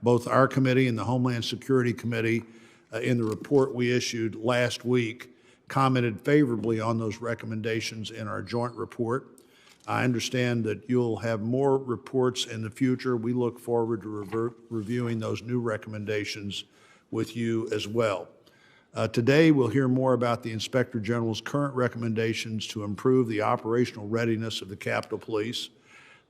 Both our committee and the Homeland Security Committee, in the report we issued last week, commented favorably on those recommendations in our joint report. I understand that you'll have more reports in the future. We look forward to reviewing those new recommendations with you as well. Today, we'll hear more about the Inspector General's current recommendations to improve the operational readiness of the Capitol Police,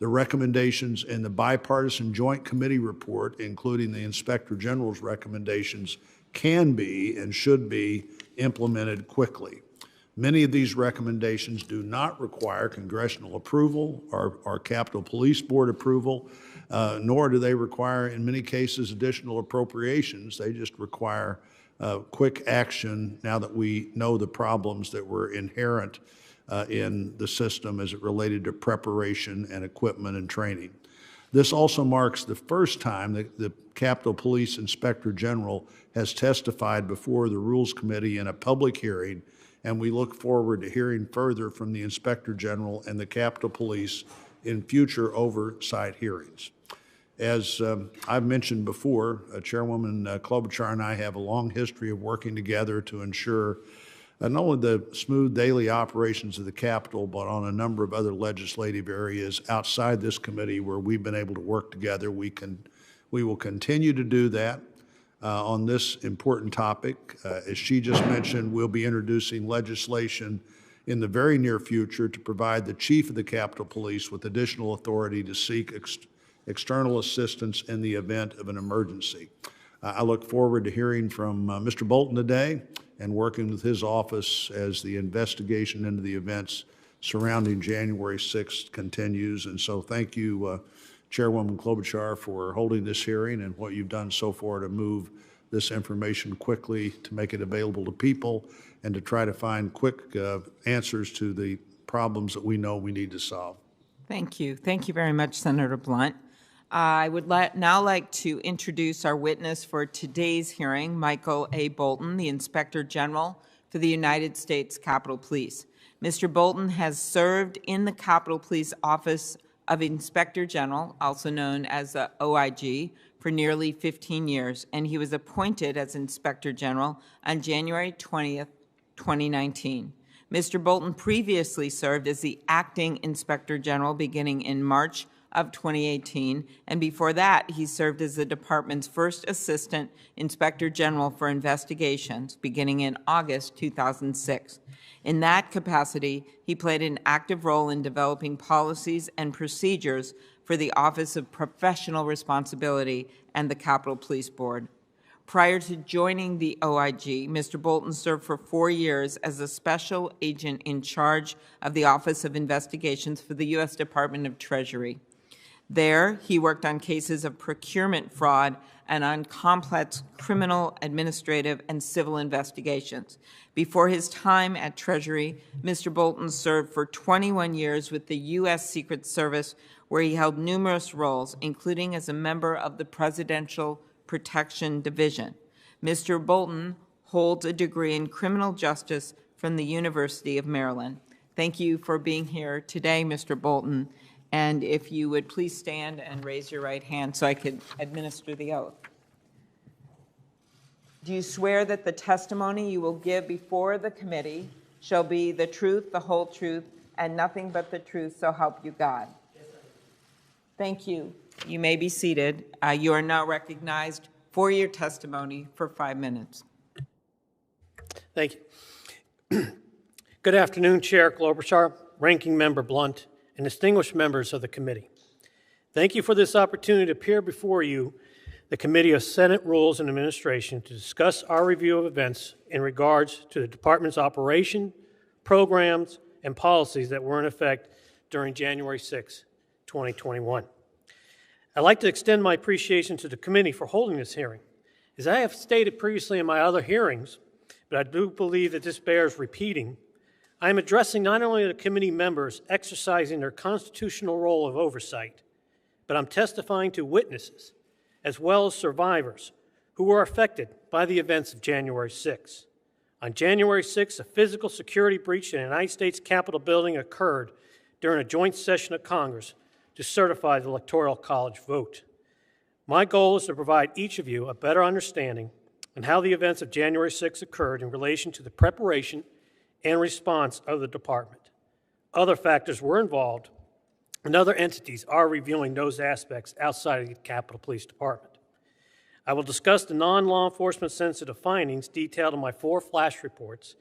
the recommendations in the bipartisan joint committee report, including the Inspector General's recommendations, can be and should be implemented quickly. Many of these recommendations do not require congressional approval or Capitol Police Board approval, nor do they require, in many cases, additional appropriations. They just require quick action now that we know the problems that were inherent in the system as it related to preparation and equipment and training. This also marks the first time that the Capitol Police Inspector General has testified before the Rules Committee in a public hearing, and we look forward to hearing further from the Inspector General and the Capitol Police in future oversight hearings. As I've mentioned before, Chairwoman Klobuchar and I have a long history of working together to ensure not only the smooth daily operations of the Capitol, but on a number of other legislative areas outside this committee where we've been able to work together. We will continue to do that on this important topic. As she just mentioned, we'll be introducing legislation in the very near future to provide the Chief of the Capitol Police with additional authority to seek external assistance in the event of an emergency. I look forward to hearing from Mr. Bolton today and working with his office as the investigation into the events surrounding January 6th continues. And so thank you, Chairwoman Klobuchar, for holding this hearing and what you've done so far to move this information quickly, to make it available to people, and to try to find quick answers to the problems that we know we need to solve. Thank you. Thank you very much, Senator Blunt. I would now like to introduce our witness for today's hearing, Michael A. Bolton, the Inspector General for the United States Capitol Police. Mr. Bolton has served in the Capitol Police Office of Inspector General, also known as the OIG, for nearly 15 years, and he was appointed as Inspector General on January 20th, 2019. Mr. Bolton previously served as the Acting Inspector General beginning in March of 2018, and before that, he served as the department's first Assistant Inspector General for Investigations beginning in August 2006. In that capacity, he played an active role in developing policies and procedures for the Office of Professional Responsibility and the Capitol Police Board. Prior to joining the OIG, Mr. Bolton served for 4 years as a special agent in charge of the Office of Investigations for the U.S. Department of Treasury. There, he worked on cases of procurement fraud and on complex criminal, administrative, and civil investigations. Before his time at Treasury, Mr. Bolton served for 21 years with the U.S. Secret Service, where he held numerous roles, including as a member of the Presidential Protection Division. Mr. Bolton holds a degree in criminal justice from the University of Maryland. Thank you for being here today, Mr. Bolton. And if you would please stand and raise your right hand so I could administer the oath. Do you swear that the testimony you will give before the committee shall be the truth, the whole truth, and nothing but the truth, so help you God? Yes, sir. Thank you. You may be seated. You are now recognized for your testimony for 5 minutes. Thank you. Good afternoon, Chair Klobuchar, Ranking Member Blunt, and distinguished members of the committee. Thank you for this opportunity to appear before you, the Committee of Senate Rules and Administration, to discuss our review of events in regards to the department's operation, programs, and policies that were in effect during January 6, 2021. I'd like to extend my appreciation to the committee for holding this hearing. As I have stated previously in my other hearings, but I do believe that this bears repeating, I am addressing not only the committee members exercising their constitutional role of oversight, but I'm testifying to witnesses, as well as survivors, who were affected by the events of January 6. On January 6, a physical security breach in the United States Capitol building occurred during a joint session of Congress to certify the Electoral College vote. My goal is to provide each of you a better understanding on how the events of January 6 occurred in relation to the preparation and response of the department. Other factors were involved, and other entities are reviewing those aspects outside of the Capitol Police Department. I will discuss the non-law enforcement sensitive findings detailed in my 4 flash reports.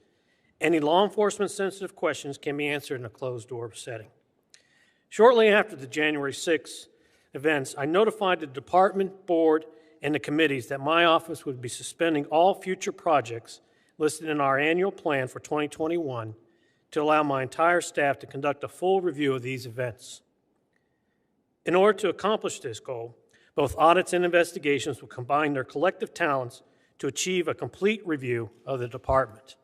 Any law enforcement sensitive questions can be answered in a closed door setting. Shortly after the January 6 events, I notified the department, board, and the committees that my office would be suspending all future projects listed in our annual plan for 2021 to allow my entire staff to conduct a full review of these events. In order to accomplish this goal, both audits and investigations will combine their collective talents to achieve a complete review of the department.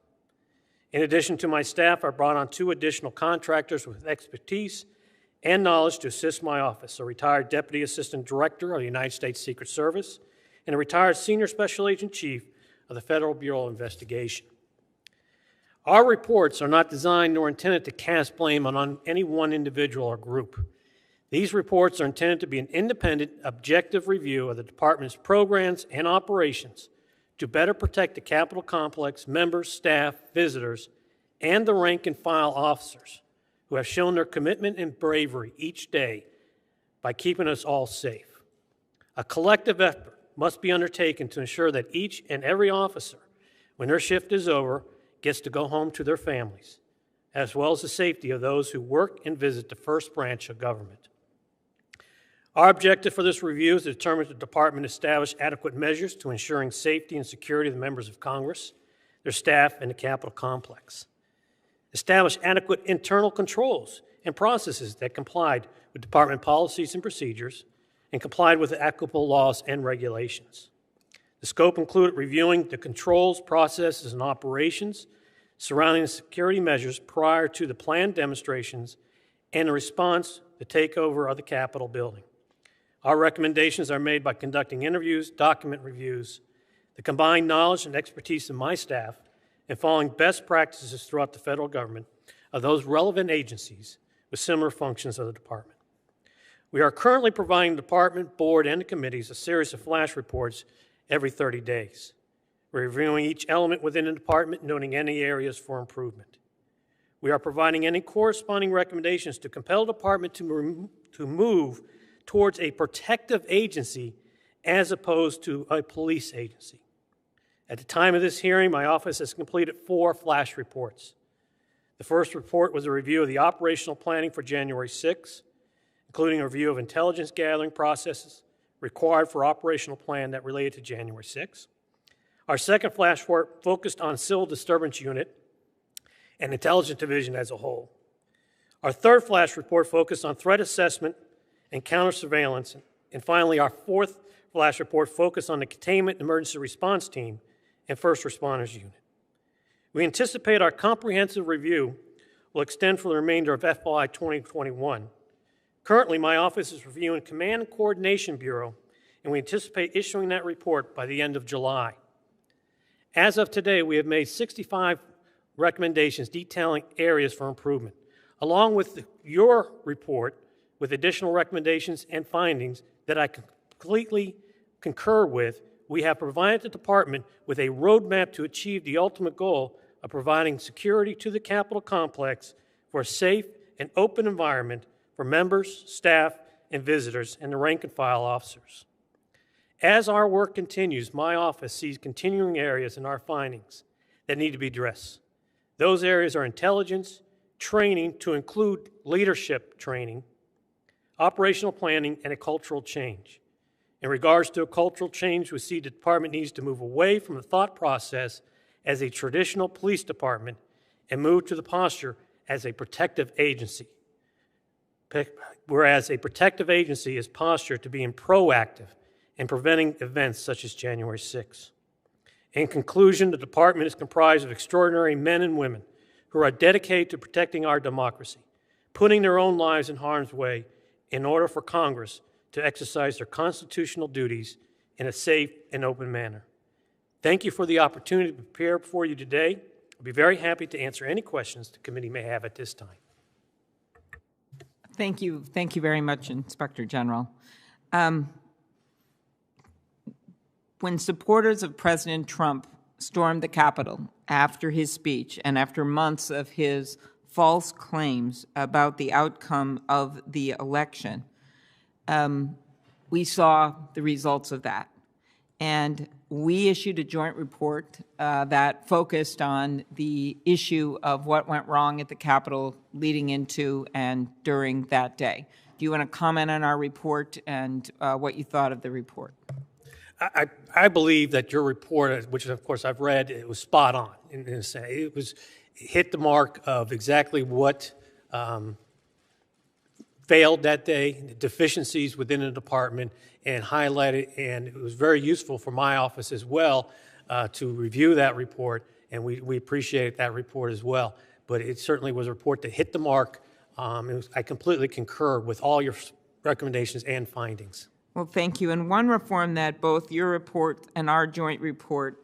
In addition to my staff, I brought on 2 additional contractors with expertise and knowledge to assist my office, a retired Deputy Assistant Director of the United States Secret Service and a retired Senior Special Agent Chief of the Federal Bureau of Investigation. Our reports are not designed nor intended to cast blame on any one individual or group. These reports are intended to be an independent, objective review of the department's programs and operations to better protect the Capitol complex, members, staff, visitors, and the rank and file officers who have shown their commitment and bravery each day by keeping us all safe. A collective effort must be undertaken to ensure that each and every officer, when their shift is over, gets to go home to their families, as well as the safety of those who work and visit the first branch of government. Our objective for this review is to determine if the department established adequate measures to ensuring safety and security of the members of Congress, their staff, and the Capitol complex. Establish adequate internal controls and processes that complied with department policies and procedures and complied with the applicable laws and regulations. The scope included reviewing the controls, processes, and operations surrounding the security measures prior to the planned demonstrations and the response to takeover of the Capitol building. Our recommendations are made by conducting interviews, document reviews, the combined knowledge and expertise of my staff, and following best practices throughout the federal government of those relevant agencies with similar functions of the department. We are currently providing the department, board, and the committees a series of flash reports every 30 days. We're reviewing each element within the department, noting any areas for improvement. We are providing any corresponding recommendations to compel the department to move towards a protective agency as opposed to a police agency. At the time of this hearing, my office has completed 4 flash reports. The first report was a review of the operational planning for January 6, including a review of intelligence gathering processes required for operational plan that related to January 6. Our second flash report focused on Civil Disturbance Unit and Intelligence Division as a whole. Our third flash report focused on threat assessment and counter surveillance. And finally, our fourth flash report focused on the Containment and Emergency Response Team and First Responders Unit. We anticipate our comprehensive review will extend for the remainder of FY 2021. Currently, my office is reviewing Command and Coordination Bureau, and we anticipate issuing that report by the end of July. As of today, we have made 65 recommendations detailing areas for improvement, along with your report with additional recommendations and findings that I completely concur with. We have provided the department with a roadmap to achieve the ultimate goal of providing security to the Capitol complex for a safe and open environment for members, staff, and visitors, and the rank and file officers. As our work continues, my office sees continuing areas in our findings that need to be addressed. Those areas are intelligence, training to include leadership training, operational planning, and a cultural change. In regards to a cultural change, we see the department needs to move away from the thought process as a traditional police department and move to the posture as a protective agency. Whereas a protective agency is postured to being proactive in preventing events such as January 6. In conclusion, the department is comprised of extraordinary men and women who are dedicated to protecting our democracy, putting their own lives in harm's way in order for Congress to exercise their constitutional duties in a safe and open manner. Thank you for the opportunity to prepare before you today. I'll be very happy to answer any questions the committee may have at this time. Thank you. Thank you very much, Inspector General. When supporters of President Trump stormed the Capitol after his speech and after months of his false claims about the outcome of the election, we saw the results of that. And we issued a joint report that focused on the issue of what went wrong at the Capitol leading into and during that day. Do you want to comment on our report and what you thought of the report? I believe that your report, which of course I've read, it was spot on in a sense. It hit the mark of exactly what failed that day, the deficiencies within the department, and highlighted, and it was very useful for my office as well to review that report, and we appreciate that report as well. But it certainly was a report that hit the mark. I completely concur with all your recommendations and findings. Well, thank you. And one reform that both your report and our joint report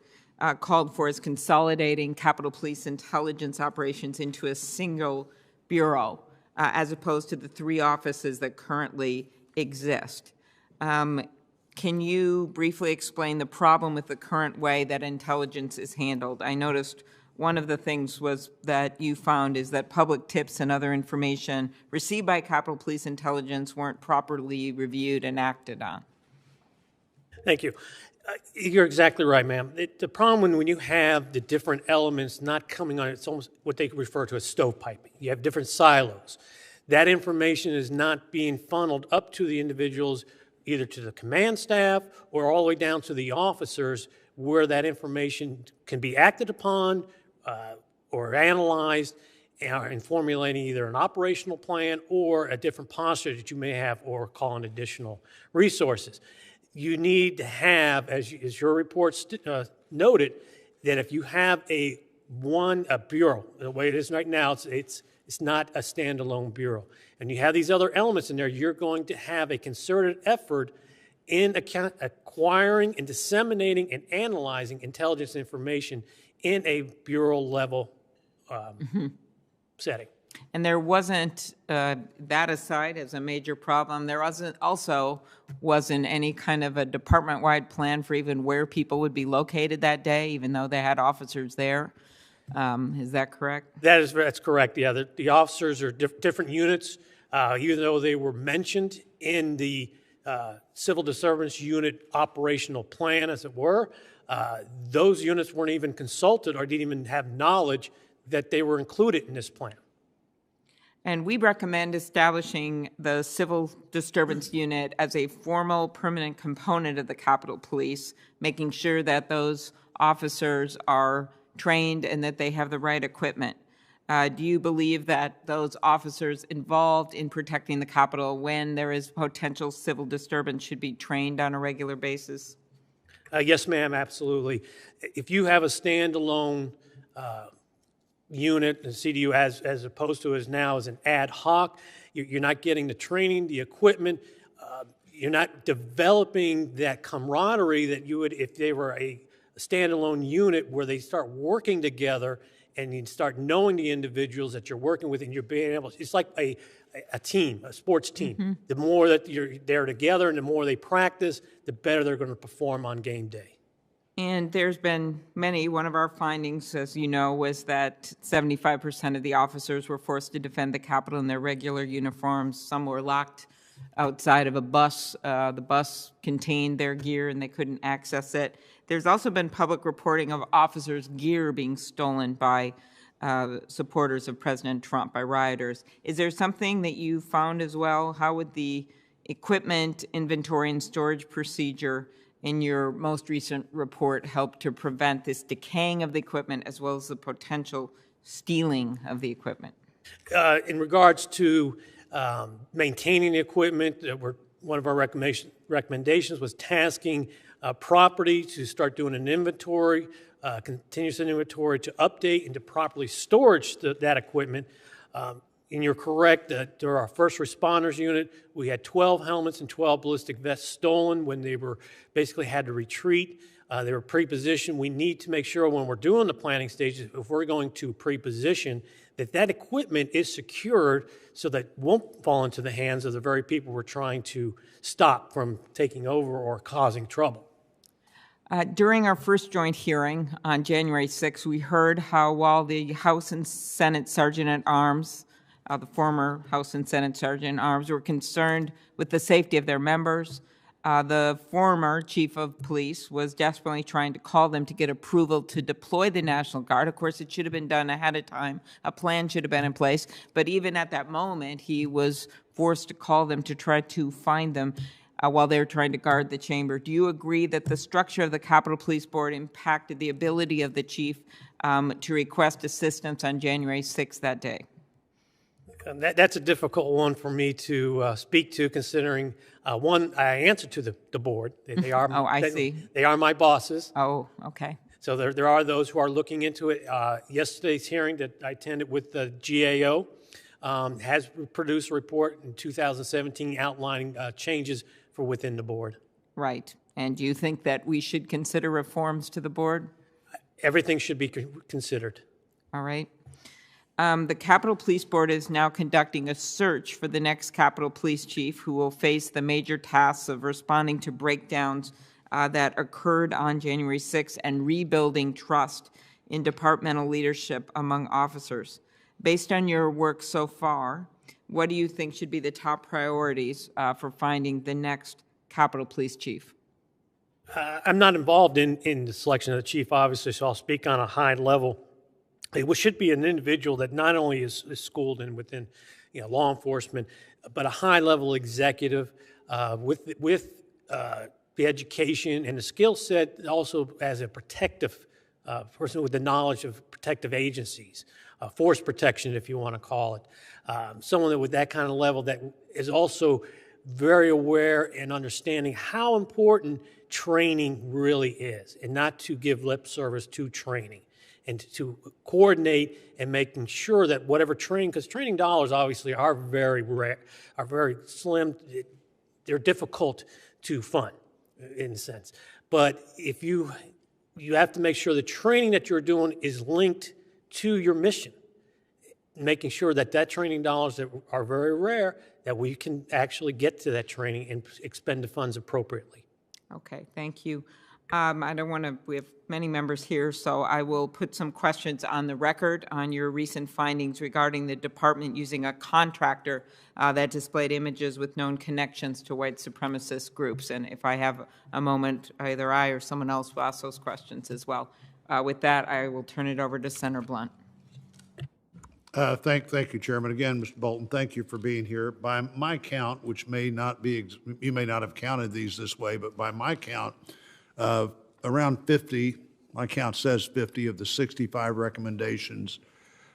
called for is consolidating Capitol Police intelligence operations into a single bureau, as opposed to the 3 offices that currently exist. Can you briefly explain the problem with the current way that intelligence is handled? I noticed one of the things was that you found is that public tips and other information received by Capitol Police Intelligence weren't properly reviewed and acted on. Thank you. You're exactly right, ma'am. The problem when you have the different elements not coming on, it's almost what they refer to as stovepiping. You have different silos. That information is not being funneled up to the individuals, either to the command staff or all the way down to the officers, where that information can be acted upon or analyzed in formulating either an operational plan or a different posture that you may have, or call in additional resources. You need to have, as your report noted, that if you have a bureau, the way it is right now, it's not a standalone bureau, and you have these other elements in there, you're going to have a concerted effort in acquiring and disseminating and analyzing intelligence information in a bureau level setting. And there wasn't, that aside as a major problem, there wasn't any kind of a department-wide plan for even where people would be located that day, even though they had officers there. Is that correct? That's correct, yeah. The officers are different units, even though they were mentioned in the civil disturbance unit operational plan, as it were. Those units weren't even consulted or didn't even have knowledge that they were included in this plan. And we recommend establishing the Civil Disturbance Unit as a formal permanent component of the Capitol Police, making sure that those officers are trained and that they have the right equipment. Do you believe that those officers involved in protecting the Capitol when there is potential civil disturbance should be trained on a regular basis? Yes, ma'am, absolutely. If you have a standalone unit, the CDU, as opposed to as now as an ad hoc, you're not getting the training, the equipment, you're not developing that camaraderie that you would if they were a standalone unit where they start working together and you start knowing the individuals that you're working with, and you're being able to, it's like a team, a sports team. Mm-hmm. The more that you're there together and the more they practice, the better they're going to perform on game day. And there's been one of our findings, as you know, was that 75% of the officers were forced to defend the Capitol in their regular uniforms. Some were locked outside of a bus. The bus contained their gear and they couldn't access it. There's also been public reporting of officers' gear being stolen by supporters of President Trump, by rioters. Is there something that you found as well? How would the equipment inventory and storage procedure in your most recent report help to prevent this decaying of the equipment as well as the potential stealing of the equipment? In regards to maintaining the equipment, one of our recommendations was tasking property to start doing an inventory, continuous inventory to update and to properly storage that equipment. And you're correct that through our first responders unit, we had 12 helmets and 12 ballistic vests stolen when they were basically had to retreat. They were pre-positioned. We need to make sure when we're doing the planning stages, if we're going to pre-position, that equipment is secured so that it won't fall into the hands of the very people we're trying to stop from taking over or causing trouble. During our first joint hearing on January 6th, we heard how while the House and Senate Sergeant-at-Arms, the former House and Senate Sergeant-at-Arms, were concerned with the safety of their members, the former Chief of Police was desperately trying to call them to get approval to deploy the National Guard. Of course, it should have been done ahead of time. A plan should have been in place. But even at that moment, he was forced to call them to try to find them while they were trying to guard the chamber. Do you agree that the structure of the Capitol Police Board impacted the ability of the chief to request assistance on January 6th that day? That's a difficult one for me to speak to, considering, one, I answer to the board. They are, Oh, I see. They are my bosses. Oh, okay. So there are those who are looking into it. Yesterday's hearing that I attended with the GAO has produced a report in 2017 outlining changes for within the board. Right. And do you think that we should consider reforms to the board? Everything should be considered. All right. The Capitol Police Board is now conducting a search for the next Capitol Police Chief who will face the major tasks of responding to breakdowns that occurred on January 6th and rebuilding trust in departmental leadership among officers. Based on your work so far, what do you think should be the top priorities for finding the next Capitol Police Chief? I'm not involved in the selection of the chief, obviously, so I'll speak on a high level. It should be an individual that not only is schooled in within law enforcement, but a high-level executive with the education and the skill set also as a protective person with the knowledge of protective agencies, force protection, if you want to call it. Someone that with that kind of level that is also very aware and understanding how important training really is, and not to give lip service to training, and to coordinate and making sure that whatever training, because training dollars obviously are very rare, are very slim, they're difficult to fund in a sense. But if you have to make sure the training that you're doing is linked to your mission, making sure that training dollars that are very rare, that we can actually get to that training and expend the funds appropriately. Okay, thank you. I don't want to, we have many members here, so I will put some questions on the record on your recent findings regarding the department using a contractor that displayed images with known connections to white supremacist groups. And if I have a moment, either I or someone else will ask those questions as well. With that, I will turn it over to Senator Blunt. Thank you, Chairman. Again, Mr. Bolton, thank you for being here. By my count, which may not be, you may not have counted these this way, but by my count, around 50, my count says 50 of the 65 recommendations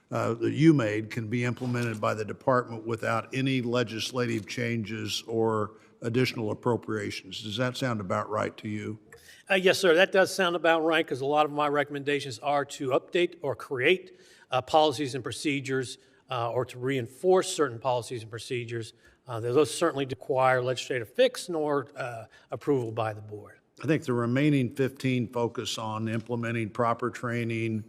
that you made can be implemented by the department without any legislative changes or additional appropriations. Does that sound about right to you? Yes, sir. That does sound about right, because a lot of my recommendations are to update or create policies and procedures or to reinforce certain policies and procedures. Those certainly require legislative fix nor approval by the board. I think the remaining 15 focus on implementing proper training,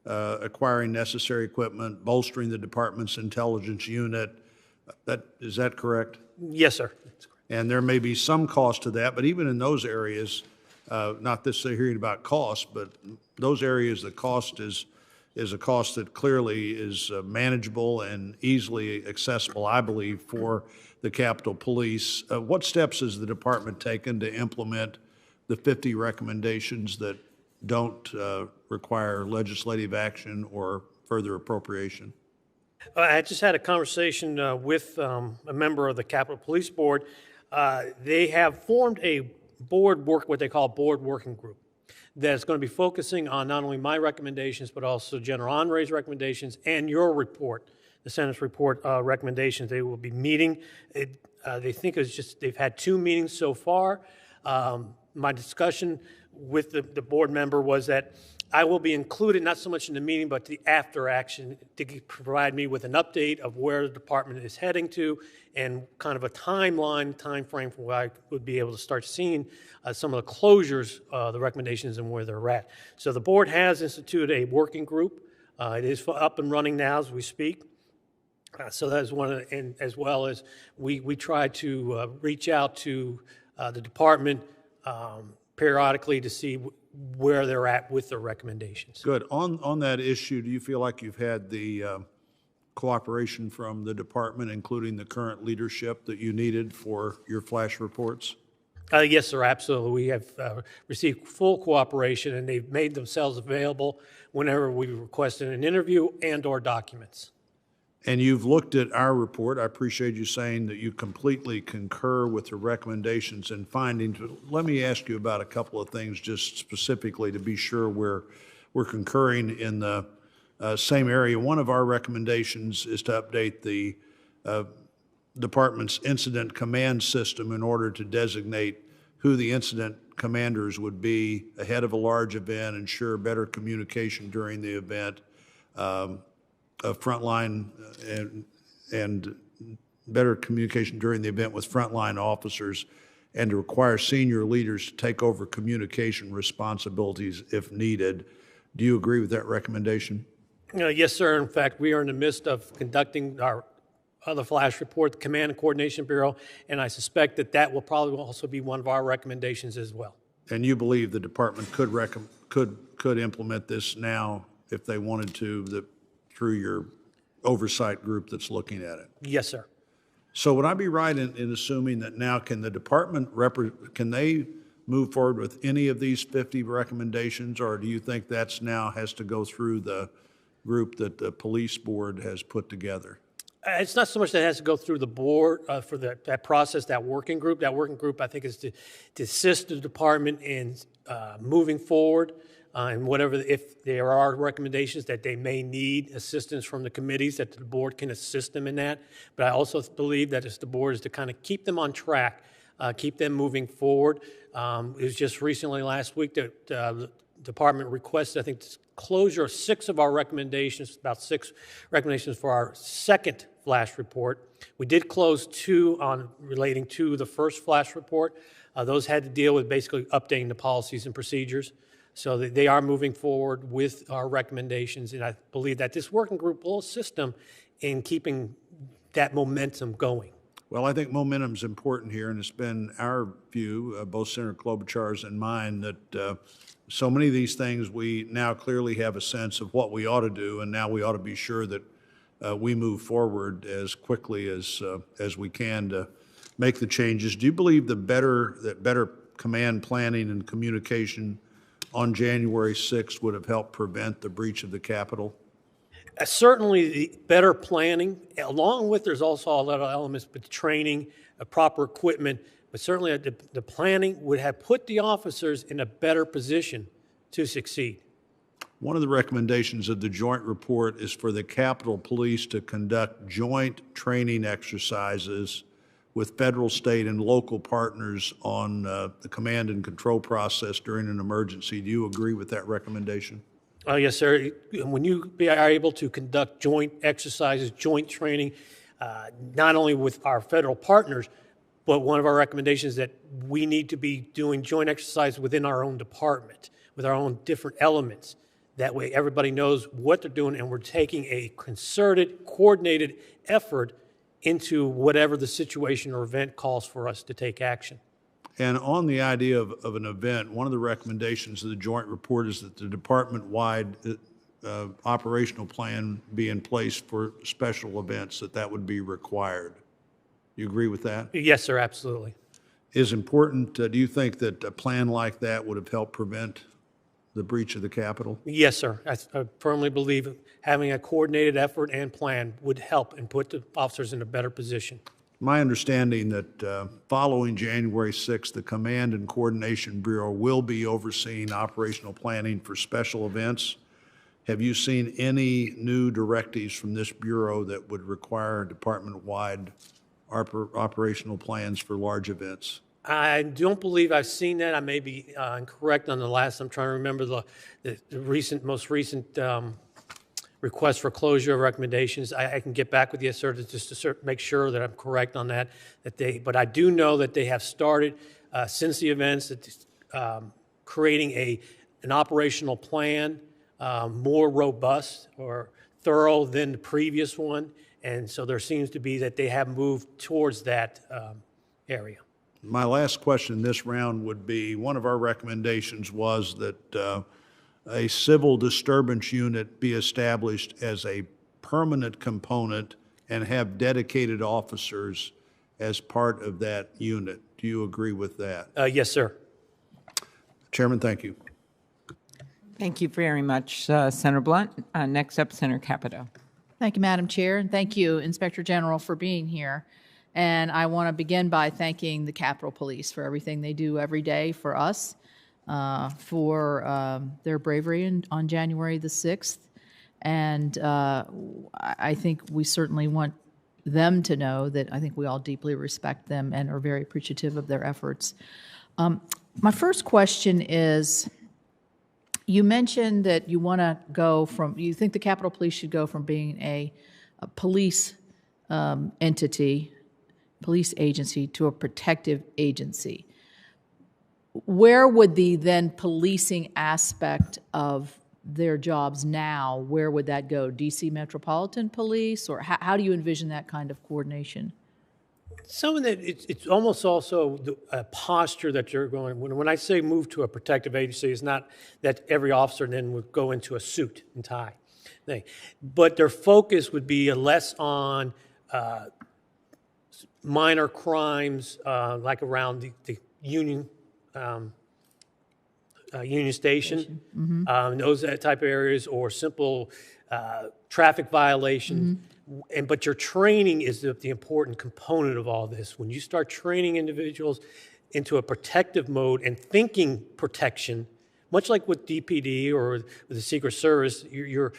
acquiring necessary equipment, bolstering the department's intelligence unit. Is that correct? Yes, sir. That's correct. And there may be some cost to that, but even in those areas, not this hearing about cost, but those areas, the cost is a cost that clearly is manageable and easily accessible, I believe, for the Capitol Police. What steps has the department taken to implement the 50 recommendations that don't require legislative action or further appropriation? I just had a conversation with a member of the Capitol Police Board. They have formed a what they call board working group that's going to be focusing on not only my recommendations, but also General Andre's recommendations and your report, the Senate's report recommendations. They will be meeting. They think they've had 2 meetings so far. My discussion with the board member was that I will be included not so much in the meeting, but the after action to provide me with an update of where the department is heading to and kind of a time frame for where I would be able to start seeing some of the closures, the recommendations, and where they're at. So the board has instituted a working group. It is up and running now as we speak. So that is one, and as well as we try to reach out to the department periodically to see where they're at with their recommendations. Good. On that issue, do you feel like you've had the cooperation from the department, including the current leadership, that you needed for your flash reports? Yes, sir, absolutely. We have received full cooperation, and they've made themselves available whenever we requested an interview and/or documents. And you've looked at our report. I appreciate you saying that you completely concur with the recommendations and findings. Let me ask you about a couple of things just specifically to be sure we're concurring in the same area. One of our recommendations is to update the department's incident command system in order to designate who the incident commanders would be ahead of a large event, ensure better communication during the event, frontline and better communication during the event with frontline officers, and to require senior leaders to take over communication responsibilities if needed. Do you agree with that recommendation? Yes, sir. In fact, we are in the midst of conducting our other flash report, the Command and Coordination Bureau, and I suspect that will probably also be one of our recommendations as well. And you believe the department could implement this now if they wanted to through your oversight group that's looking at it? Yes, sir. So would I be right in assuming that now can the department can they move forward with any of these 50 recommendations, or do you think that's now has to go through the group that the police board has put together? It's not so much that it has to go through the board for that process, that working group. That working group, I think, is to assist the department in moving forward and whatever, if there are recommendations that they may need assistance from the committees, that the board can assist them in that. But I also believe that it's the board is to kind of keep them on track, keep them moving forward. It was just recently last week that the department requested, I think, closure of 6 of our recommendations, about 6 recommendations for our second flash report. We did close 2 relating to the first flash report. Those had to deal with basically updating the policies and procedures. So they are moving forward with our recommendations, and I believe that this working group will assist them in keeping that momentum going. Well, I think momentum is important here, and it's been our view, both Senator Klobuchar's and mine, that so many of these things we now clearly have a sense of what we ought to do, and now we ought to be sure that we move forward as quickly as we can to make the changes. Do you believe that better command planning and communication on January 6th would have helped prevent the breach of the Capitol? Certainly, the better planning, along with there's also a lot of elements, but training, proper equipment, but certainly the planning would have put the officers in a better position to succeed. One of the recommendations of the joint report is for the Capitol Police to conduct joint training exercises with federal, state, and local partners on the command and control process during an emergency. Do you agree with that recommendation? Yes, sir. When you are able to conduct joint exercises, joint training, not only with our federal partners, but one of our recommendations is that we need to be doing joint exercise within our own department, with our own different elements. That way everybody knows what they're doing, and we're taking a concerted, coordinated effort into whatever the situation or event calls for us to take action. And on the idea of an event, one of the recommendations of the joint report is that the department-wide operational plan be in place for special events, that would be required. You agree with that? Yes, sir, absolutely. Is important, do you think that a plan like that would have helped prevent the breach of the Capitol? Yes, sir. I firmly believe having a coordinated effort and plan would help and put the officers in a better position. My understanding that following January 6th, the Command and Coordination Bureau will be overseeing operational planning for special events. Have you seen any new directives from this bureau that would require department-wide operational plans for large events? I don't believe I've seen that. I may be incorrect on the last. I'm trying to remember the most recent request for closure of recommendations. I can get back with you, sir, just to make sure that I'm correct on that. But I do know that they have started since the events creating an operational plan more robust or thorough than the previous one, and so there seems to be that they have moved towards that area. My last question in this round would be, one of our recommendations was that a civil disturbance unit be established as a permanent component and have dedicated officers as part of that unit. Do you agree with that? Yes, sir. Chairman, thank you. Thank you very much, Senator Blunt. Next up, Senator Capito. Thank you, Madam Chair, and thank you, Inspector General, for being here. And I want to begin by thanking the Capitol Police for everything they do every day for us, for their bravery on January the 6th. And I think we certainly want them to know that I think we all deeply respect them and are very appreciative of their efforts. My first question is, you mentioned that you want to go from, you think the Capitol Police should go from being a police entity, police agency, to a protective agency. Where would the then policing aspect of their jobs now, where would that go? DC Metropolitan Police, or how do you envision that kind of coordination? Some of that, it's almost also a posture that you're going, when I say move to a protective agency, it's not that every officer then would go into a suit and tie thing, but their focus would be less on minor crimes like around the Union Union Station, those type of areas, or simple traffic violations. But your training is the important component of all this. When you start training individuals into a protective mode and thinking protection, much like with DPD or with the Secret Service, you're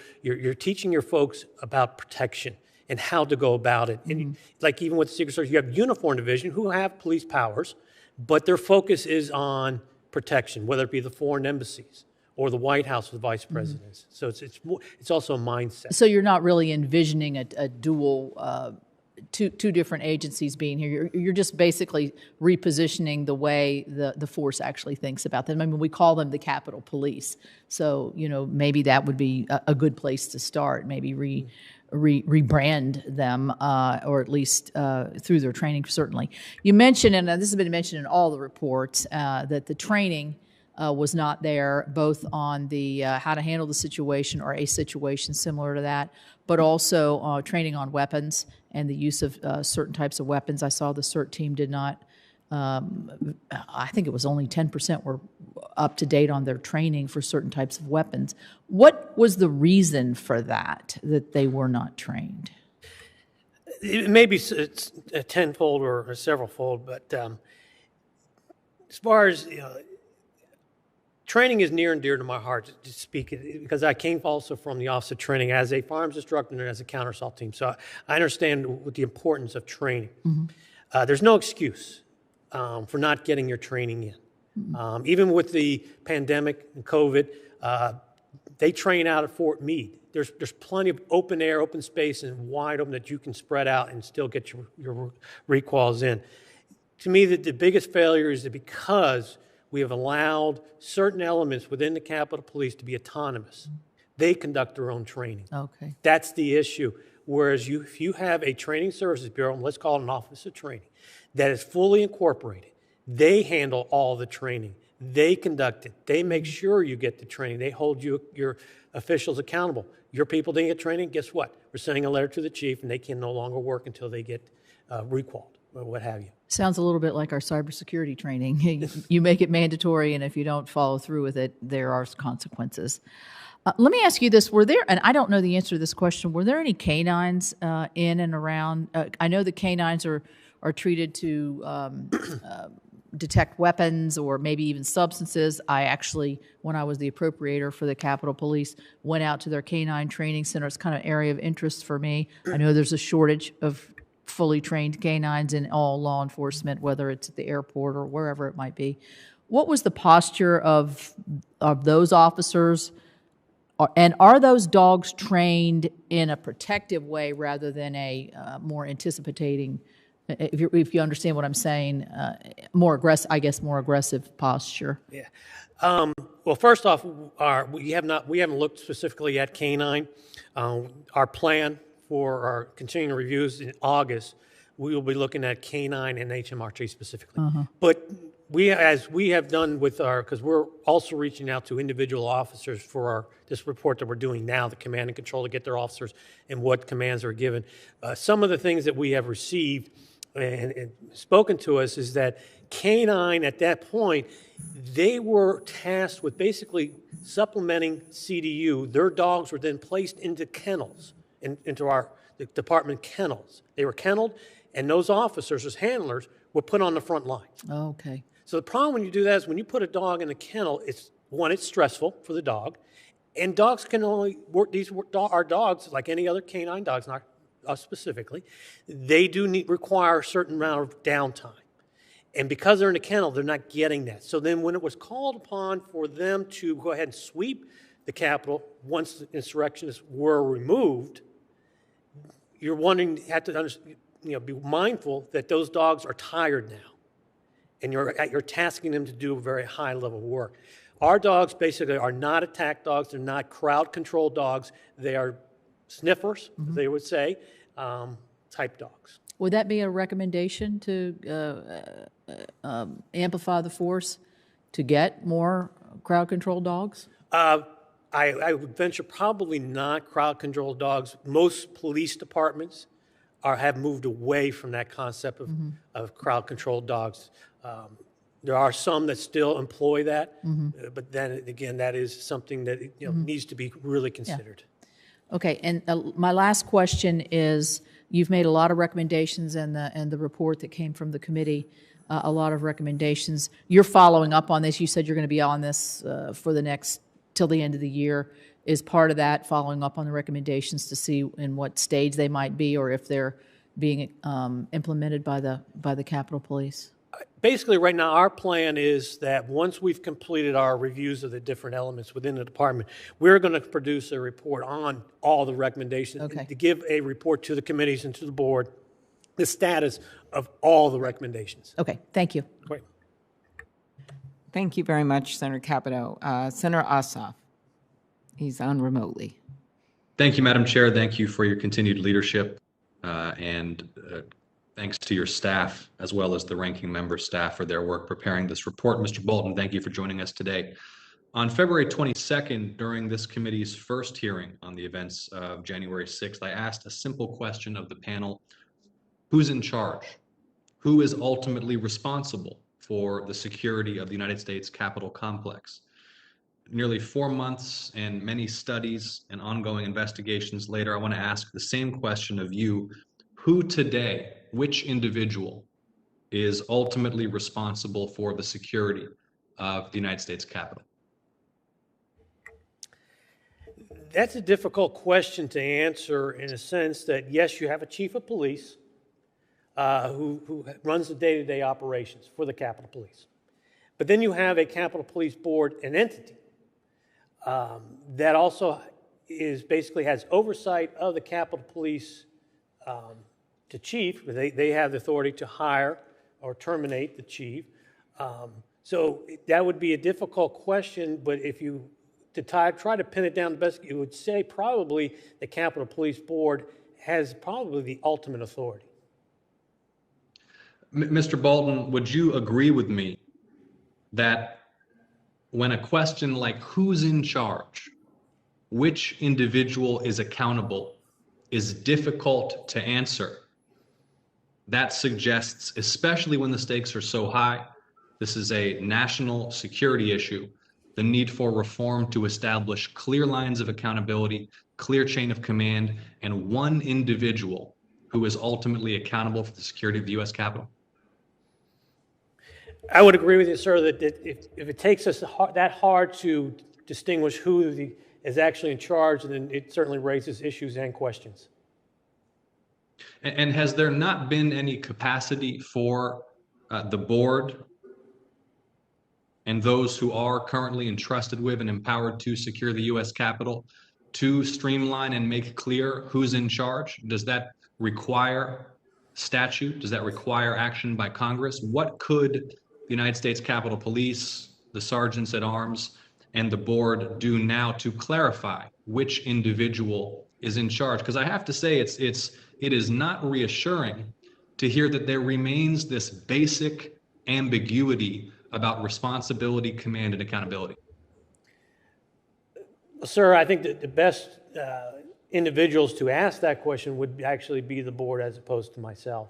teaching your folks about protection and how to go about it. And like even with the Secret Service, you have uniform division who have police powers, but their focus is on protection, whether it be the foreign embassies or the White House with vice presidents. So it's also a mindset. So you're not really envisioning a dual, two different agencies being here. You're just basically repositioning the way the force actually thinks about them. I mean, we call them the Capitol Police. So, you know, maybe that would be a good place to start, maybe rebrand them, or at least through their training, certainly. You mentioned, and this has been mentioned in all the reports, that the training was not there, both on the how to handle the situation or a situation similar to that, but also training on weapons and the use of certain types of weapons. I saw the CERT team did not, I think it was only 10% were up to date on their training for certain types of weapons. What was the reason for that they were not trained? It maybe it's a tenfold or a severalfold, but as far as, you know, training is near and dear to my heart, to speak, because I came also from the Office of Training as a firearms instructor and as a counter-assault team. So I understand the importance of training. There's no excuse for not getting your training in. Even with the pandemic and COVID, they train out at Fort Meade. There's plenty of open air, open space, and wide open that you can spread out and still get your requals in. To me, the biggest failure is that because we have allowed certain elements within the Capitol Police to be autonomous. They conduct their own training. Okay. That's the issue. Whereas if you have a training services bureau, and let's call it an office of training, that is fully incorporated, they handle all the training. They conduct it. They make sure you get the training. They hold your officials accountable. Your people didn't get training, guess what? We're sending a letter to the chief, and they can no longer work until they get recalled or what have you. Sounds a little bit like our cybersecurity training. You make it mandatory, and if you don't follow through with it, there are consequences. Let me ask you this. Were there, and I don't know the answer to this question, were there any canines in and around? I know the canines are treated to detect weapons or maybe even substances. I actually, when I was the appropriator for the Capitol Police, went out to their canine training center. It's kind of an area of interest for me. I know there's a shortage of fully trained canines in all law enforcement, whether it's at the airport or wherever it might be. What was the posture of those officers? And are those dogs trained in a protective way rather than a more anticipating, if you understand what I'm saying, more aggressive posture? Yeah. Well, first off, we haven't looked specifically at canine. Our plan for our continuing reviews in August we will be looking at canine and HMRT specifically. But as we have done with because we're also reaching out to individual officers for this report that we're doing now, the command and control, to get their officers and what commands are given. Some of the things that we have received and spoken to us is that canine at that point, they were tasked with basically supplementing CDU. Their dogs were then placed into kennels, into the department kennels. They were kenneled, and those officers as handlers were put on the front line. Oh, okay. So the problem when you do that is when you put a dog in a kennel, it's stressful for the dog, and dogs can only work. These are dogs like any other canine dogs, not us specifically. They do require a certain amount of downtime, and because they're in a kennel, they're not getting that. So then, when it was called upon for them to go ahead and sweep the Capitol once the insurrectionists were removed, you're wondering, you have to be mindful that those dogs are tired now. And you're tasking them to do very high-level work. Our dogs basically are not attack dogs. They're not crowd-controlled dogs. They are sniffers, they would say, type dogs. Would that be a recommendation to amplify the force to get more crowd-controlled dogs? I would venture probably not crowd-controlled dogs. Most police departments have moved away from that concept of crowd-controlled dogs. There are some that still employ that, but then again, that is something that needs to be really considered. Yeah. Okay, and my last question is: you've made a lot of recommendations in the report that came from the committee. A lot of recommendations. You're following up on this. You said you're going to be on this for the next till the end of the year. Is part of that following up on the recommendations to see in what stage they might be, or if they're being implemented by the Capitol Police? Basically, right now, our plan is that once we've completed our reviews of the different elements within the department, we're going to produce a report on all the recommendations, to give a report to the committees and to the board, the status of all the recommendations. Okay, thank you. Great. Thank you very much, Senator Capito. Senator Ossoff, he's on remotely. Thank you, Madam Chair. Thank you for your continued leadership, and thanks to your staff as well as the ranking member staff for their work preparing this report. Mr. Bolton, thank you for joining us today. On February 22nd, during this committee's first hearing on the events of January 6th, I asked a simple question of the panel: who's in charge? Who is ultimately responsible for the security of the United States Capitol complex? Nearly 4 months and many studies and ongoing investigations later, I want to ask the same question of you. Who today, which individual, is ultimately responsible for the security of the United States Capitol? That's a difficult question to answer, in a sense that, yes, you have a chief of police who runs the day-to-day operations for the Capitol Police. But then you have a Capitol Police Board, an entity, that also basically has oversight of the Capitol Police to chief. They have the authority to hire or terminate the chief. So that would be a difficult question, but if you try to pin it down the best, you would say probably the Capitol Police Board has probably the ultimate authority. Mr. Bolton, would you agree with me that when a question like who's in charge, which individual is accountable, is difficult to answer? That suggests, especially when the stakes are so high, this is a national security issue, the need for reform to establish clear lines of accountability, clear chain of command, and one individual who is ultimately accountable for the security of the U.S. Capitol? I would agree with you, sir, that if it takes us that hard to distinguish who is actually in charge, then it certainly raises issues and questions. And has there not been any capacity for the board and those who are currently entrusted with and empowered to secure the U.S. Capitol to streamline and make clear who's in charge? Does that require statute? Does that require action by Congress? What could the United States Capitol Police, the sergeants at arms, and the board do now to clarify which individual is in charge? Because I have to say, it is not reassuring to hear that there remains this basic ambiguity about responsibility, command, and accountability? Sir, I think that the best individuals to ask that question would actually be the board as opposed to myself.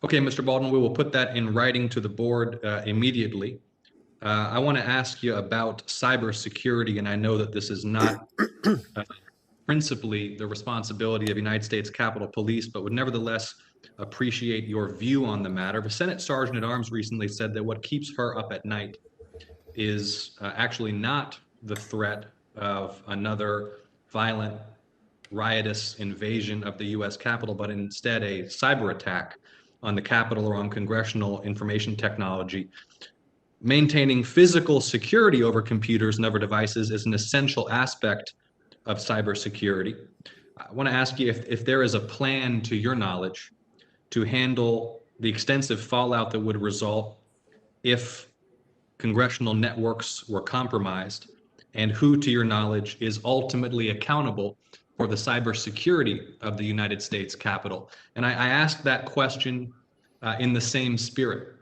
Okay, Mr. Bolton, we will put that in writing to the board immediately. I want to ask you about cybersecurity, and I know that this is not principally the responsibility of United States Capitol Police, but would nevertheless appreciate your view on the matter. The Senate Sergeant at Arms recently said that what keeps her up at night is actually not the threat of another violent, riotous invasion of the U.S. Capitol, but instead a cyber attack on the Capitol or on congressional information technology. Maintaining physical security over computers and other devices is an essential aspect of cybersecurity. I want to ask you if there is a plan, to your knowledge, to handle the extensive fallout that would result if congressional networks were compromised, and who, to your knowledge, is ultimately accountable for the cybersecurity of the United States Capitol. And I ask that question in the same spirit.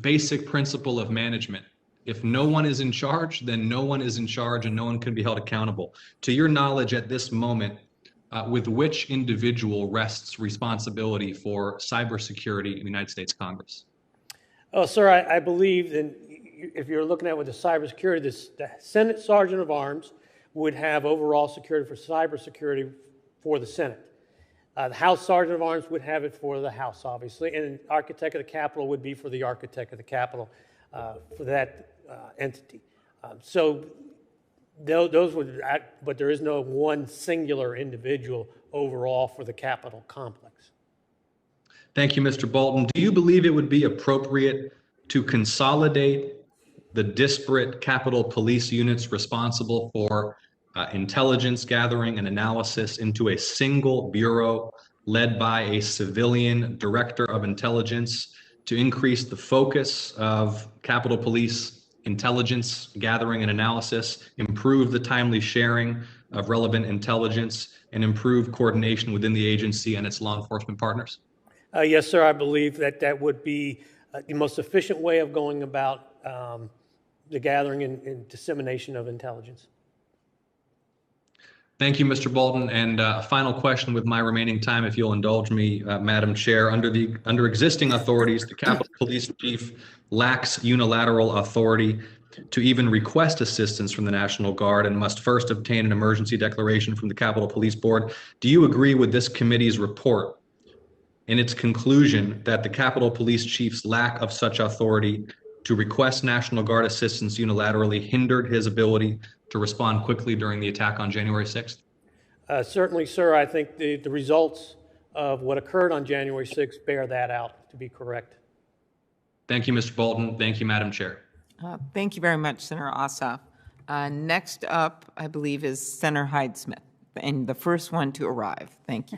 Basic principle of management. If no one is in charge, then no one is in charge and no one can be held accountable. To your knowledge at this moment, with which individual rests responsibility for cybersecurity in the United States Congress? Oh, sir, I believe that if you're looking at with the cybersecurity, the Senate Sergeant of Arms would have overall security for cybersecurity for the Senate. The House Sergeant of Arms would have it for the House, obviously, and Architect of the Capitol would be for the Architect of the Capitol for that entity. So those would, but there is no one singular individual overall for the Capitol complex. Thank you, Mr. Bolton. Do you believe it would be appropriate to consolidate the disparate Capitol Police units responsible for intelligence gathering and analysis into a single bureau led by a civilian director of intelligence to increase the focus of Capitol Police intelligence gathering and analysis, improve the timely sharing of relevant intelligence, and improve coordination within the agency and its law enforcement partners? Yes, sir, I believe that that would be the most efficient way of going about the gathering and dissemination of intelligence. Thank you, Mr. Bolton. And a final question with my remaining time, if you'll indulge me, Madam Chair. Under existing authorities, the Capitol Police Chief lacks unilateral authority to even request assistance from the National Guard and must first obtain an emergency declaration from the Capitol Police Board. Do you agree with this committee's report in its conclusion that the Capitol Police Chief's lack of such authority to request National Guard assistance unilaterally hindered his ability to respond quickly during the attack on January 6th? Certainly, sir. I think the results of what occurred on January 6th bear that out to be correct. Thank you, Mr. Bolton. Thank you, Madam Chair. Thank you very much, Senator Ossoff. Next up, I believe, is Senator Hyde-Smith, and the first one to arrive. Thank you.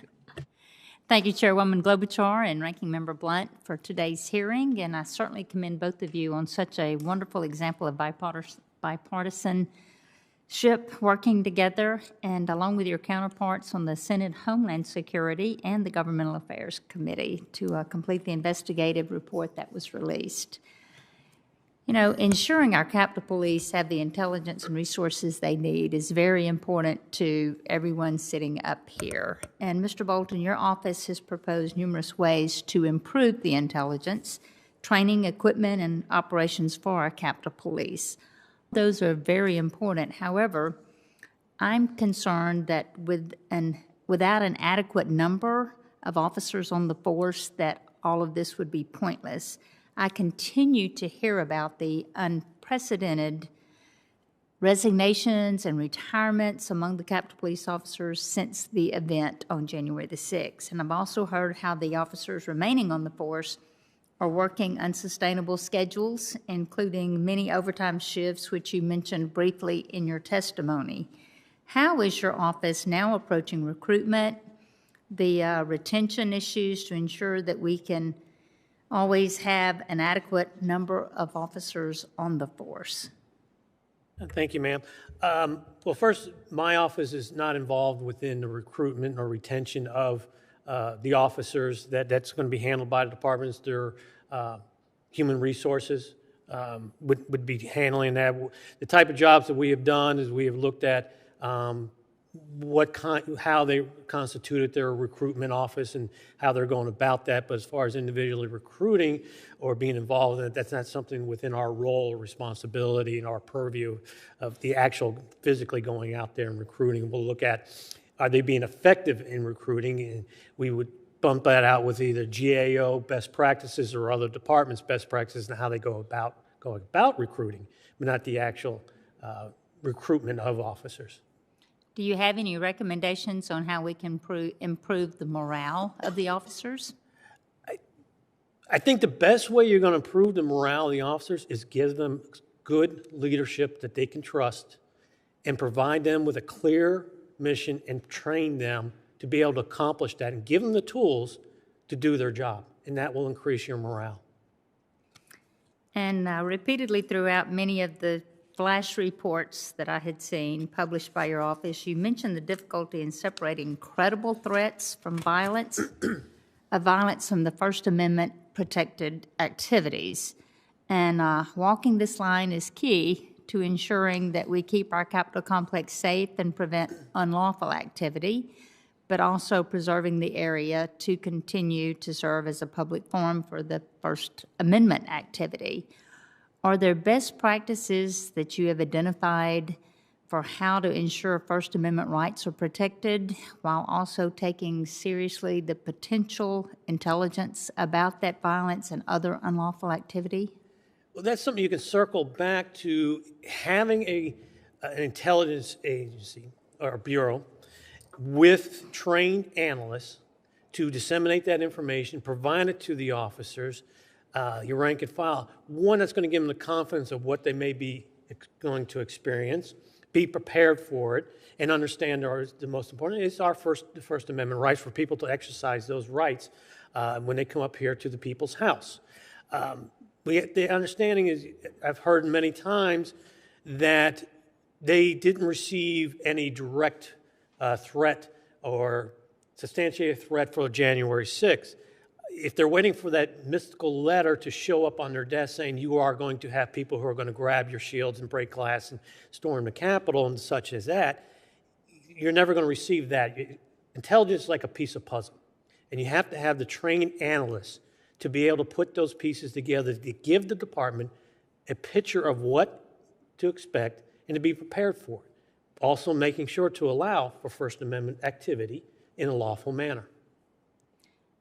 Thank you, Chairwoman Klobuchar and Ranking Member Blunt, for today's hearing, and I certainly commend both of you on such a wonderful example of bipartisanship working together, and along with your counterparts on the Senate Homeland Security and the Governmental Affairs Committee to complete the investigative report that was released. You know, ensuring our Capitol Police have the intelligence and resources they need is very important to everyone sitting up here. And Mr. Bolton, your office has proposed numerous ways to improve the intelligence, training, equipment, and operations for our Capitol Police. Those are very important. However, I'm concerned that without an adequate number of officers on the force, that all of this would be pointless. I continue to hear about the unprecedented resignations and retirements among the Capitol Police officers since the event on January the 6th. And I've also heard how the officers remaining on the force are working unsustainable schedules, including many overtime shifts, which you mentioned briefly in your testimony. How is your office now approaching recruitment, the retention issues to ensure that we can always have an adequate number of officers on the force? Thank you, ma'am. Well, first, my office is not involved within the recruitment or retention of the officers. That's going to be handled by the departments. Their human resources would be handling that. The type of jobs that we have done is we have looked at how they constituted their recruitment office and how they're going about that. But as far as individually recruiting or being involved in it, that's not something within our role or responsibility and our purview of the actual physically going out there and recruiting. We'll look at, are they being effective in recruiting? And we would bump that out with either GAO best practices or other departments' best practices and how they go about recruiting, but not the actual recruitment of officers. Do you have any recommendations on how we can improve the morale of the officers? I think the best way you're going to improve the morale of the officers is give them good leadership that they can trust and provide them with a clear mission and train them to be able to accomplish that and give them the tools to do their job, and that will increase your morale. And repeatedly throughout many of the flash reports that I had seen published by your office, you mentioned the difficulty in separating credible threats from violence, violence from the First Amendment protected activities. And walking this line is key to ensuring that we keep our Capitol complex safe and prevent unlawful activity, but also preserving the area to continue to serve as a public forum for the First Amendment activity. Are there best practices that you have identified for how to ensure First Amendment rights are protected while also taking seriously the potential intelligence about that violence and other unlawful activity? Well, that's something you can circle back to having an intelligence agency or bureau with trained analysts to disseminate that information, provide it to the officers, your rank and file. One, that's going to give them the confidence of what they may be going to experience, be prepared for it, and understand the most important is the First Amendment rights for people to exercise those rights when they come up here to the people's house. The understanding is, I've heard many times, that they didn't receive any direct threat or substantiated threat for January 6th. If they're waiting for that mystical letter to show up on their desk saying you are going to have people who are going to grab your shields and break glass and storm the Capitol and such as that, you're never going to receive that. Intelligence is like a piece of puzzle, and you have to have the trained analysts to be able to put those pieces together to give the department a picture of what to expect and to be prepared for it. Also making sure to allow for First Amendment activity in a lawful manner.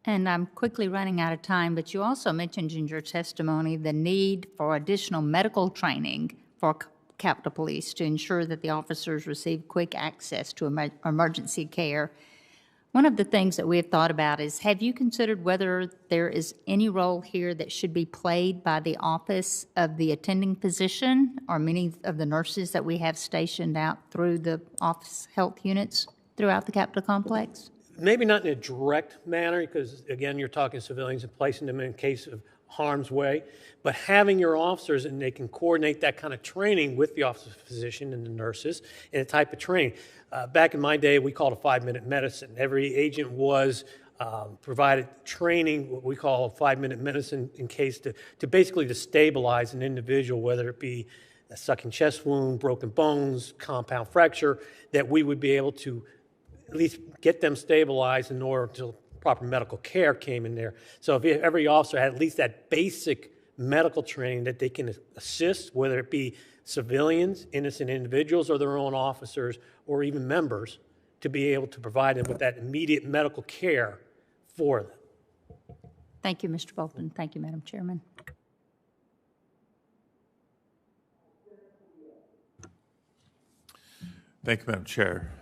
And I'm quickly running out of time, but you also mentioned in your testimony the need for additional medical training for Capitol Police to ensure that the officers receive quick access to emergency care. One of the things that we have thought about is, have you considered whether there is any role here that should be played by the office of the attending physician or many of the nurses that we have stationed out through the office health units throughout the Capitol complex? Maybe not in a direct manner, because again, you're talking civilians and placing them in case of harm's way, but having your officers and they can coordinate that kind of training with the office of physician and the nurses and the type of training. Back in my day, we called it 5-minute medicine. Every agent was provided training, what we call 5-minute medicine, in case to basically to stabilize an individual, whether it be a sucking chest wound, broken bones, compound fracture, that we would be able to at least get them stabilized in order until proper medical care came in there. So if every officer had at least that basic medical training that they can assist, whether it be civilians, innocent individuals, or their own officers, or even members, to be able to provide them with that immediate medical care for them. Thank you, Mr. Bolton. Thank you, Madam Chairman. Thank you, Madam Chair.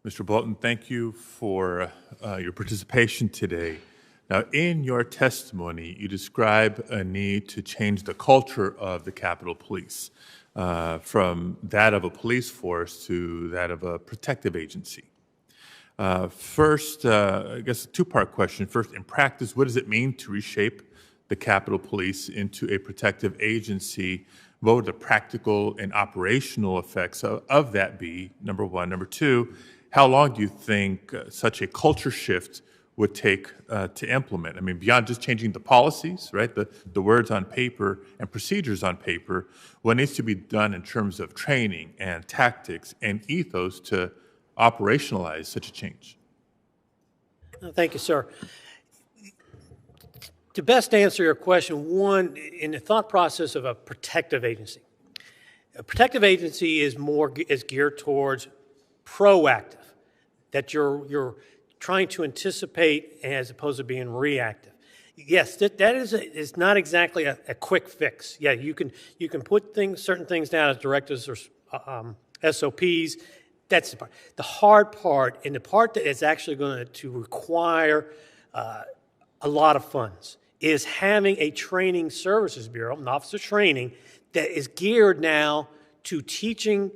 Mr. Bolton, thank you for your participation today. Now, in your testimony, you describe a need to change the culture of the Capitol Police from that of a police force to that of a protective agency. First, I guess a two-part question. First, in practice, what does it mean to reshape the Capitol Police into a protective agency? What would the practical and operational effects of that be, number one? Number two, how long do you think such a culture shift would take to implement? I mean, beyond just changing the policies, right, the words on paper and procedures on paper, what needs to be done in terms of training and tactics and ethos to operationalize such a change? Thank you, sir. To best answer your question, one, in the thought process of a protective agency. A protective agency is geared towards proactive, that you're trying to anticipate as opposed to being reactive. Yes, that is not exactly a quick fix. Yeah, you can put certain things down as directives or SOPs. That's the part. The hard part, and the part that is actually going to require a lot of funds, is having a training services bureau, an office of training, that is geared now to teaching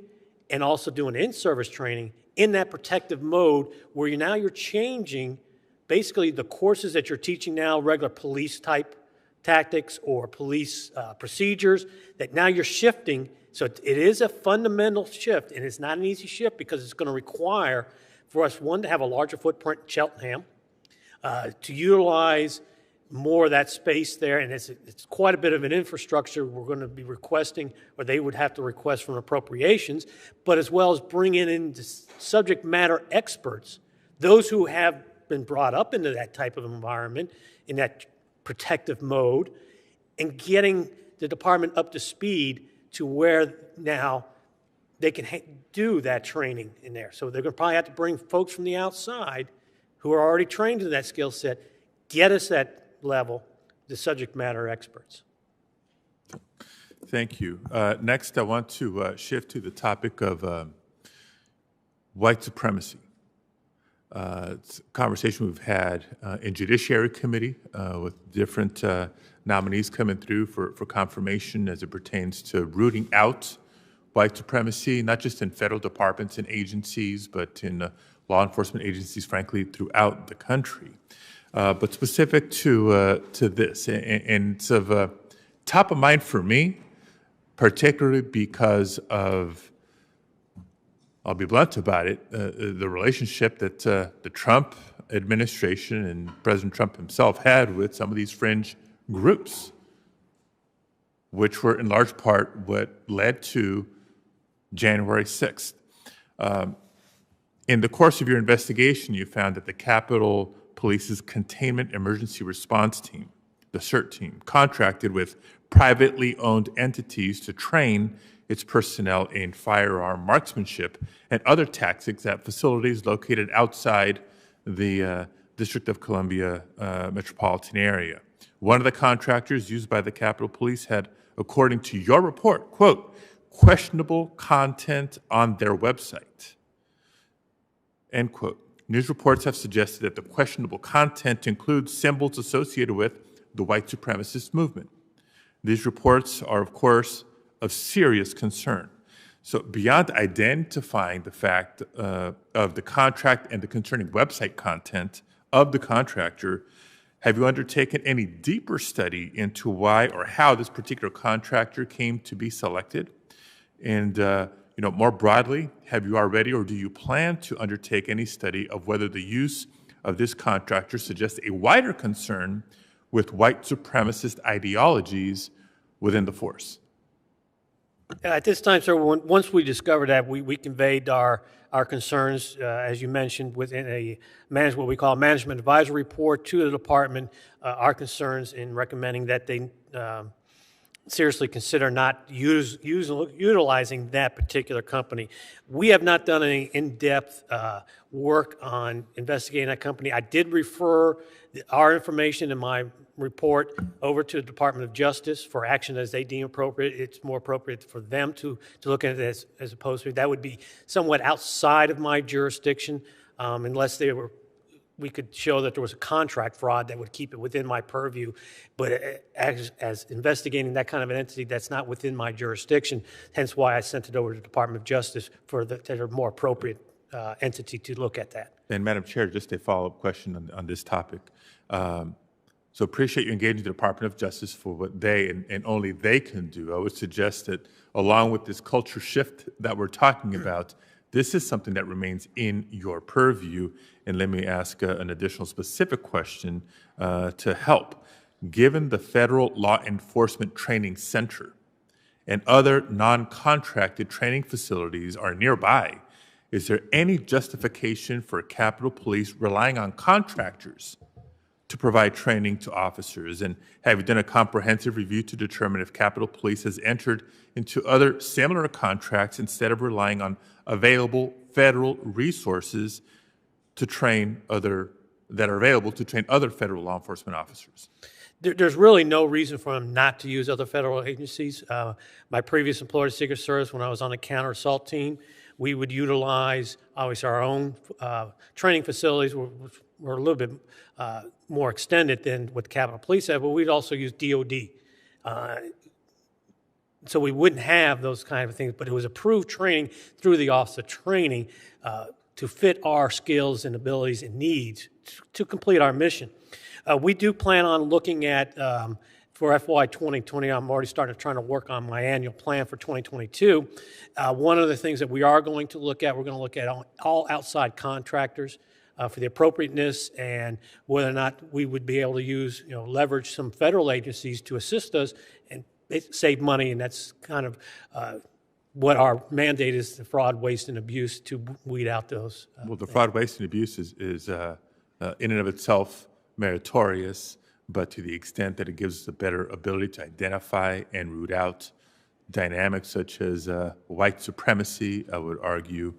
and also doing in-service training in that protective mode where you're changing basically the courses that you're teaching now, regular police type tactics or police procedures, that now you're shifting. So it is a fundamental shift, and it's not an easy shift because it's going to require for us, one, to have a larger footprint in Cheltenham, to utilize more of that space there, and it's quite a bit of an infrastructure we're going to be requesting, or they would have to request from appropriations, but as well as bringing in subject matter experts, those who have been brought up into that type of environment, in that protective mode, and getting the department up to speed to where now they can do that training in there. So they're going to probably have to bring folks from the outside who are already trained in that skill set, get us that level, the subject matter experts. Thank you. Next, I want to shift to the topic of white supremacy. It's a conversation we've had in Judiciary Committee with different nominees coming through for confirmation as it pertains to rooting out white supremacy, not just in federal departments and agencies, but in law enforcement agencies, frankly, throughout the country. But specific to this, and it's of top of mind for me, particularly because of, I'll be blunt about it, the relationship that the Trump administration and President Trump himself had with some of these fringe groups, which were in large part what led to January 6th. In the course of your investigation, you found that the Capitol Police's Containment Emergency Response Team, the CERT team, contracted with privately owned entities to train its personnel in firearm marksmanship and other tactics at facilities located outside the District of Columbia metropolitan area. One of the contractors used by the Capitol Police had, according to your report, quote, questionable content on their website, end quote. News reports have suggested that the questionable content includes symbols associated with the white supremacist movement. These reports are, of course, of serious concern. So beyond identifying the fact of the contract and the concerning website content of the contractor, have you undertaken any deeper study into why or how this particular contractor came to be selected? And more broadly, have you already or do you plan to undertake any study of whether the use of this contractor suggests a wider concern with white supremacist ideologies within the force? At this time, sir, once we discovered that, we conveyed our concerns, as you mentioned, within what we call a management advisory report to the department, our concerns in recommending that they seriously consider not utilizing that particular company. We have not done any in-depth work on investigating that company. I did refer our information in my report over to the Department of Justice for action as they deem appropriate. It's more appropriate for them to look at it as opposed to, that would be somewhat outside of my jurisdiction, unless we could show that there was a contract fraud that would keep it within my purview. But as investigating that kind of an entity, that's not within my jurisdiction, hence why I sent it over to the Department of Justice for the more appropriate entity to look at that. And Madam Chair, just a follow-up question on this topic. So appreciate you engaging the Department of Justice for what they and only they can do. I would suggest that along with this culture shift that we're talking about, This is something that remains in your purview. And let me ask an additional specific question to help. Given the Federal Law Enforcement Training Center and other non-contracted training facilities are nearby, is there any justification for Capitol Police relying on contractors to provide training to officers? And have you done a comprehensive review to determine if Capitol Police has entered into other similar contracts instead of relying on available federal resources to train other federal law enforcement officers? There's really no reason for them not to use other federal agencies. My previous employer, Secret Service, when I was on the counter assault team, we would utilize, obviously, our own training facilities, which were a little bit more extended than what Capitol Police had, but we'd also use DOD. So we wouldn't have those kind of things, but it was approved training through the Office of Training to fit our skills and abilities and needs to complete our mission. We do plan on looking at, for FY 2020, I'm already trying to work on my annual plan for 2022. One of the things that we are going to look at, we're going to look at all outside contractors for the appropriateness and whether or not we would be able to use, leverage some federal agencies to assist us and save money, and that's kind of what our mandate is: the fraud, waste, and abuse, to weed out those. Well, the fraud, waste, and abuse is in and of itself meritorious, but to the extent that it gives us a better ability to identify and root out dynamics such as white supremacy, I would argue,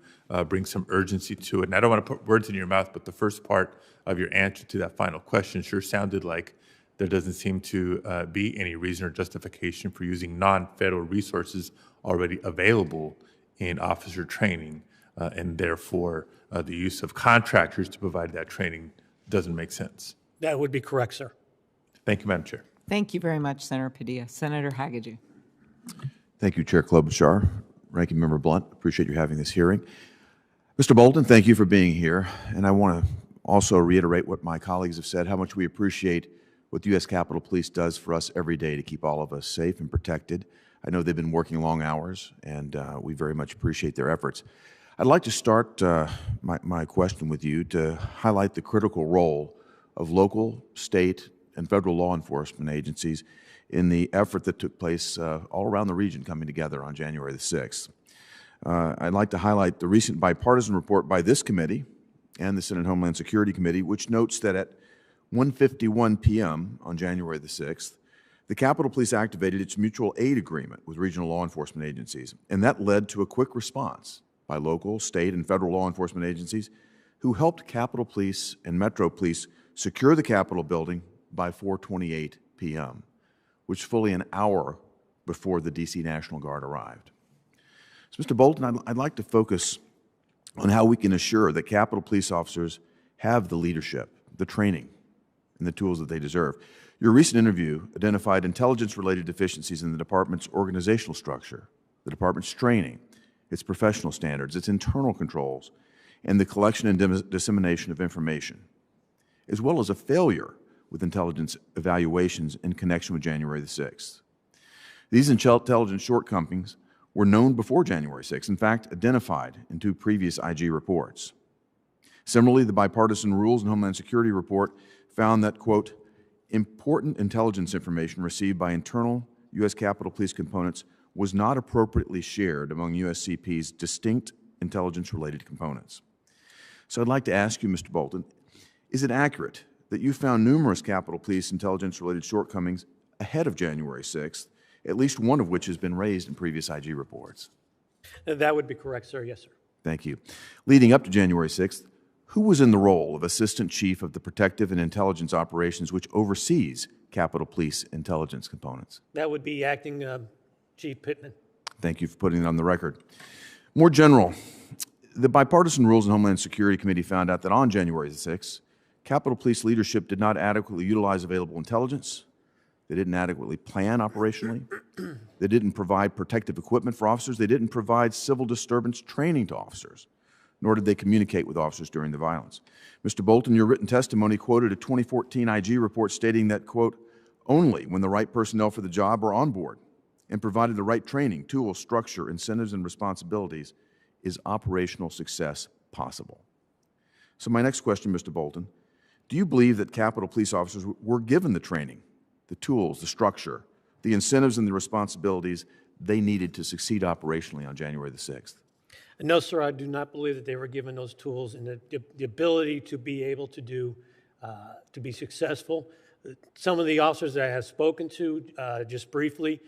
bring some urgency to it. And I don't want to put words in your mouth, but the first part of your answer to that final question sure sounded like there doesn't seem to be any reason or justification for using non-federal resources already available in officer training, and therefore the use of contractors to provide that training doesn't make sense. That would be correct, sir. Thank you, Madam Chair. Thank you very much, Senator Padilla. Senator Hagadou. Thank you, Chair Klobuchar. Ranking Member Blunt, appreciate you having this hearing. Mr. Bolton, thank you for being here. And I want to also reiterate what my colleagues have said, how much we appreciate what the U.S. Capitol Police does for us every day to keep all of us safe and protected. I know they've been working long hours, and we very much appreciate their efforts. I'd like to start my question with you to highlight the critical role of local, state, and federal law enforcement agencies in the effort that took place all around the region coming together on January the 6th. I'd like to highlight the recent bipartisan report by this committee and the Senate Homeland Security Committee, which notes that at 1:51 p.m. on January the 6th, the Capitol Police activated its mutual aid agreement with regional law enforcement agencies, and that led to a quick response by local, state, and federal law enforcement agencies who helped Capitol Police and Metro Police secure the Capitol building by 4:28 p.m., which is fully an hour before the D.C. National Guard arrived. So, Mr. Bolton, I'd like to focus on how we can assure that Capitol Police officers have the leadership, the training, and the tools that they deserve. Your recent interview identified intelligence-related deficiencies in the department's organizational structure, the department's training, its professional standards, its internal controls, and the collection and dissemination of information, as well as a failure with intelligence evaluations in connection with January the 6th. These intelligence shortcomings were known before January 6th, in fact, identified in 2 previous IG reports. Similarly, the Bipartisan Rules and Homeland Security report found that, quote, important intelligence information received by internal U.S. Capitol Police components was not appropriately shared among USCP's distinct intelligence-related components. So I'd like to ask you, Mr. Bolton, is it accurate that you found numerous Capitol Police intelligence-related shortcomings ahead of January 6th, at least one of which has been raised in previous IG reports? That would be correct, sir. Yes, sir. Thank you. Leading up to January 6th, who was in the role of Assistant Chief of the Protective and Intelligence Operations, which oversees Capitol Police intelligence components? That would be Acting Chief Pittman. Thank you for putting it on the record. More general, the Bipartisan Rules and Homeland Security Committee found out that on January the 6th, Capitol Police leadership did not adequately utilize available intelligence. They didn't adequately plan operationally. They didn't provide protective equipment for officers. They didn't provide civil disturbance training to officers, nor did they communicate with officers during the violence. Mr. Bolton, your written testimony quoted a 2014 IG report stating that, quote, only when the right personnel for the job are on board and provided the right training, tools, structure, incentives, and responsibilities is operational success possible? So my next question, Mr. Bolton, do you believe that Capitol Police officers were given the training, the tools, the structure, the incentives, and the responsibilities they needed to succeed operationally on January the 6th? No, sir, I do not believe that they were given those tools and the ability to be able to do, to be successful. Some of the officers that I have spoken to, just briefly,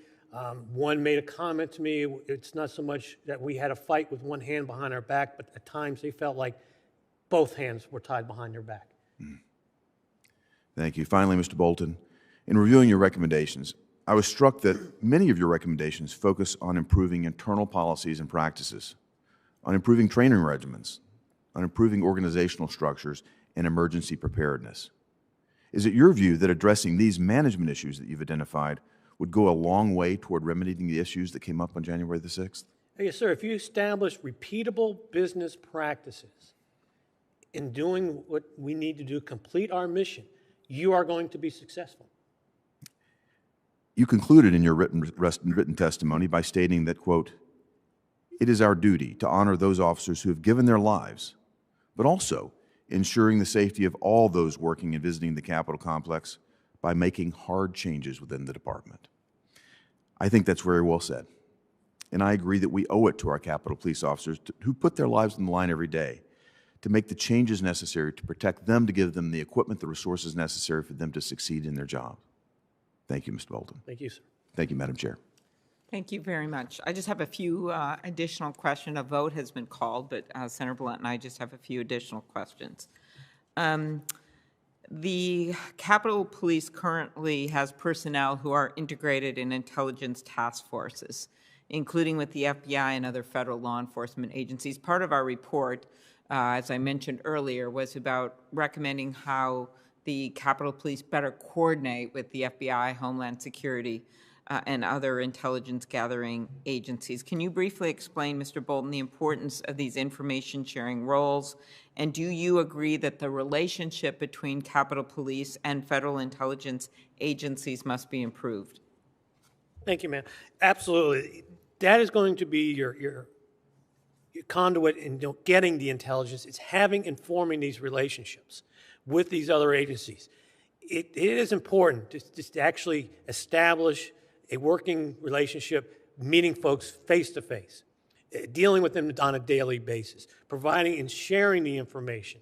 one made a comment to me. It's not so much that we had a fight with one hand behind our back, but at times they felt like both hands were tied behind their back. Thank you. Finally, Mr. Bolton, in reviewing your recommendations, I was struck that many of your recommendations focus on improving internal policies and practices, on improving training regimens, on improving organizational structures and emergency preparedness. Is it your view that addressing these management issues that you've identified would go a long way toward remedying the issues that came up on January the 6th? Yes, sir. If you establish repeatable business practices in doing what we need to do, complete our mission, you are going to be successful. You concluded in your written testimony by stating that, quote, "It is our duty to honor those officers who have given their lives, but also ensuring the safety of all those working and visiting the Capitol complex by making hard changes within the department." I think that's very well said. And I agree that we owe it to our Capitol Police officers who put their lives on the line every day to make the changes necessary to protect them, to give them the equipment, the resources necessary for them to succeed in their job. Thank you, Mr. Bolton. Thank you, sir. Thank you, Madam Chair. Thank you very much. I just have a few additional questions. A vote has been called, but Senator Blunt and I just have a few additional questions. The Capitol Police currently has personnel who are integrated in intelligence task forces, including with the FBI and other federal law enforcement agencies. Part of our report, as I mentioned earlier, was about recommending how the Capitol Police better coordinate with the FBI, Homeland Security, and other intelligence gathering agencies. Can you briefly explain, Mr. Bolton, the importance of these information sharing roles? And do you agree that the relationship between Capitol Police and federal intelligence agencies must be improved? Thank you, ma'am. Absolutely. That is going to be your conduit in getting the intelligence. It's informing these relationships with these other agencies. It is important to actually establish a working relationship, meeting folks face-to-face, dealing with them on a daily basis, providing and sharing the information.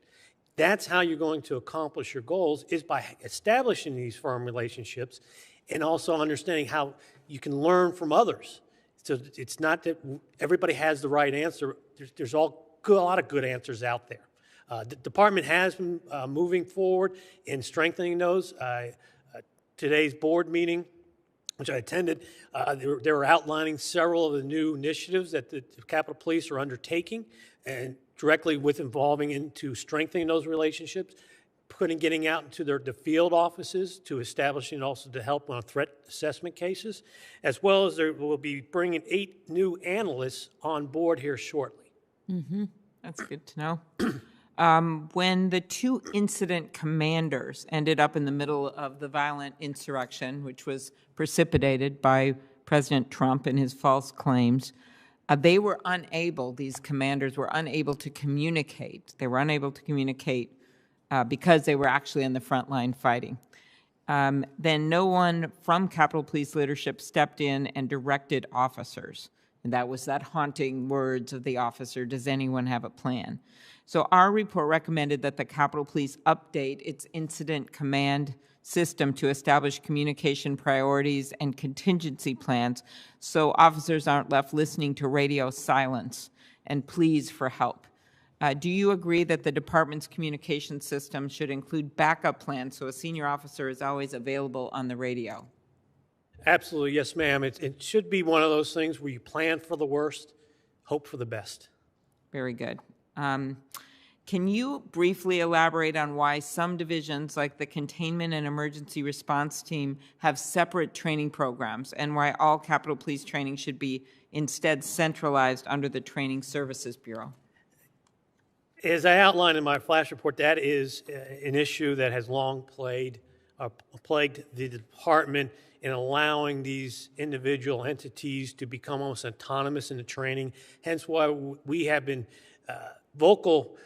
That's how you're going to accomplish your goals, is by establishing these firm relationships and also understanding how you can learn from others. So it's not that everybody has the right answer. There's a lot of good answers out there. The department has been moving forward in strengthening those. Today's board meeting, which I attended, they were outlining several of the new initiatives that the Capitol Police are undertaking, and directly with involving into strengthening those relationships, getting out into the field offices to establishing also to help on threat assessment cases, as well as there will be bringing 8 new analysts on board here shortly. Mm-hmm. That's good to know. When the 2 incident commanders ended up in the middle of the violent insurrection, which was precipitated by President Trump and his false claims, these commanders were unable to communicate. They were unable to communicate because they were actually on the front line fighting. Then no one from Capitol Police leadership stepped in and directed officers. And that was that haunting words of the officer, "Does anyone have a plan?" So our report recommended that the Capitol Police update its incident command system to establish communication priorities and contingency plans so officers aren't left listening to radio silence and pleas for help. Do you agree that the department's communication system should include backup plans so a senior officer is always available on the radio? Absolutely, yes, ma'am. It should be one of those things where you plan for the worst, hope for the best. Very good. Can you briefly elaborate on why some divisions, like the Containment and Emergency Response Team, have separate training programs, and why all Capitol Police training should be instead centralized under the Training Services Bureau? As I outlined in my flash report, that is an issue that has long plagued the department. in allowing these individual entities to become almost autonomous in the training. Hence why we have been vocal,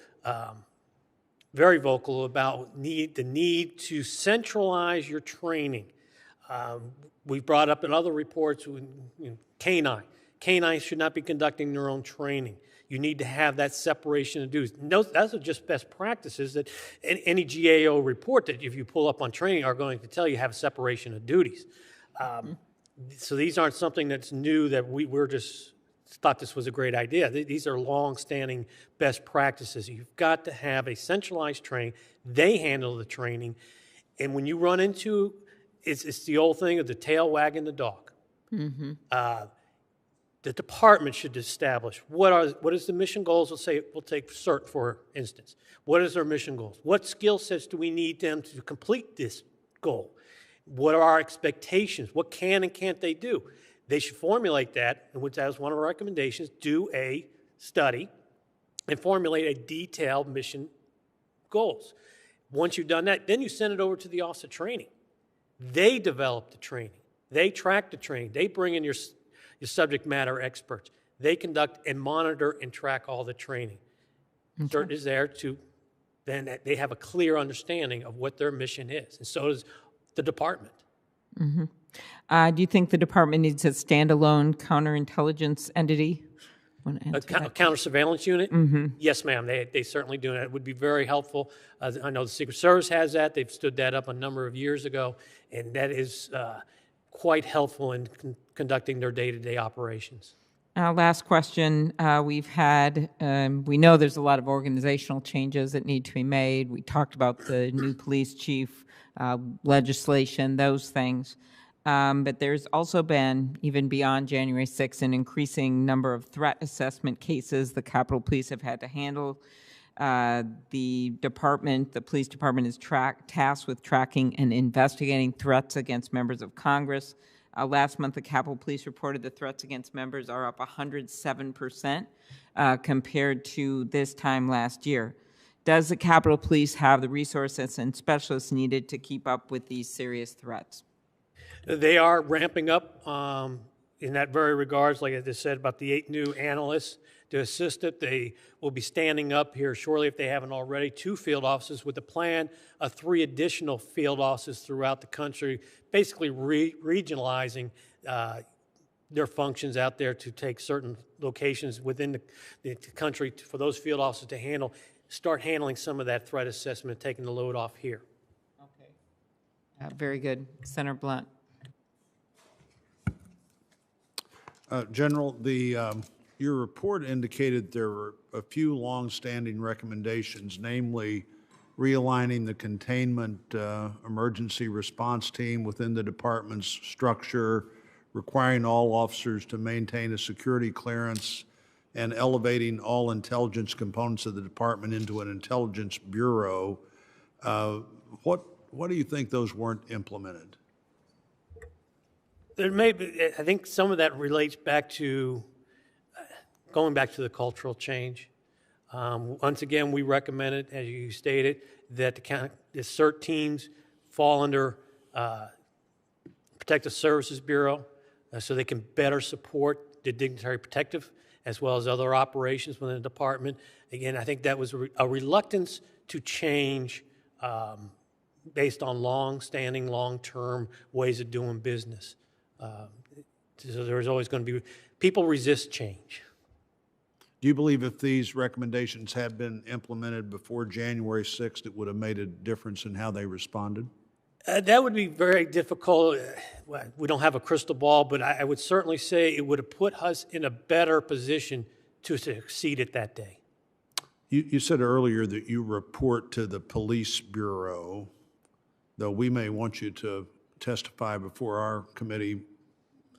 very vocal about the need to centralize your training. We brought up in other reports, Canines should not be conducting their own training. You need to have that separation of duties. Those are just best practices that any GAO report that if you pull up on training are going to tell you have separation of duties. So these aren't something that's new that we're just thought this was a great idea. These are long-standing best practices. You've got to have a centralized training. They handle the training. And when you run into, it's the old thing of the tail wagging the dog. Mm-hmm. The department should establish what is the mission goals. We'll take CERT for instance. What is their mission goals? What skill sets do we need them to complete this goal? What are our expectations? What can and can't they do? They should formulate that, and which that was one of our recommendations, do a study and formulate a detailed mission goals. Once you've done that, then you send it over to the Office of Training. They develop the training. They track the training. They bring in your subject matter experts. They conduct and monitor and track all the training. Okay. CERT is there to, then they have a clear understanding of what their mission is, and so does the department. Mm-hmm. Do you think the department needs a standalone counterintelligence entity? A counter-surveillance unit? Mm-hmm. Yes, ma'am. They certainly do. It would be very helpful. I know the Secret Service has that. They've stood that up a number of years ago, and that is quite helpful in conducting their day-to-day operations. Last question. We've had, we know there's a lot of organizational changes that need to be made. We talked about the new police chief, legislation, those things. But there's also been, even beyond January 6th, an increasing number of threat assessment cases the Capitol Police have had to handle. The police department is tasked with tracking and investigating threats against members of Congress. Last month, the Capitol Police reported the threats against members are up 107% compared to this time last year. Does the Capitol Police have the resources and specialists needed to keep up with these serious threats? They are ramping up in that very regards, like I just said, about the 8 new analysts to assist it. They will be standing up here shortly, if they haven't already, 2 field offices with a plan of 3 additional field offices throughout the country, basically regionalizing their functions out there to take certain locations within the country for those field officers to start handling some of that threat assessment, taking the load off here. Okay. Very good. Senator Blunt. General, your report indicated there were a few long-standing recommendations, namely realigning the containment emergency response team within the department's structure, requiring all officers to maintain a security clearance, and elevating all intelligence components of the department into an intelligence bureau. What do you think those weren't implemented? There may be, I think some of that relates back to going back to the cultural change. Once again, we recommended, as you stated, that the CERT teams fall under Protective Services Bureau so they can better support the dignitary protective as well as other operations within the department. Again, I think that was a reluctance to change based on long-standing, long-term ways of doing business. So there's always going to be, people resist change. Do you believe if these recommendations had been implemented before January 6th, it would have made a difference in how they responded? That would be very difficult. Well, we don't have a crystal ball, but I would certainly say it would have put us in a better position to succeed at that day. You said earlier that you report to the Police Bureau, though we may want you to testify before our committee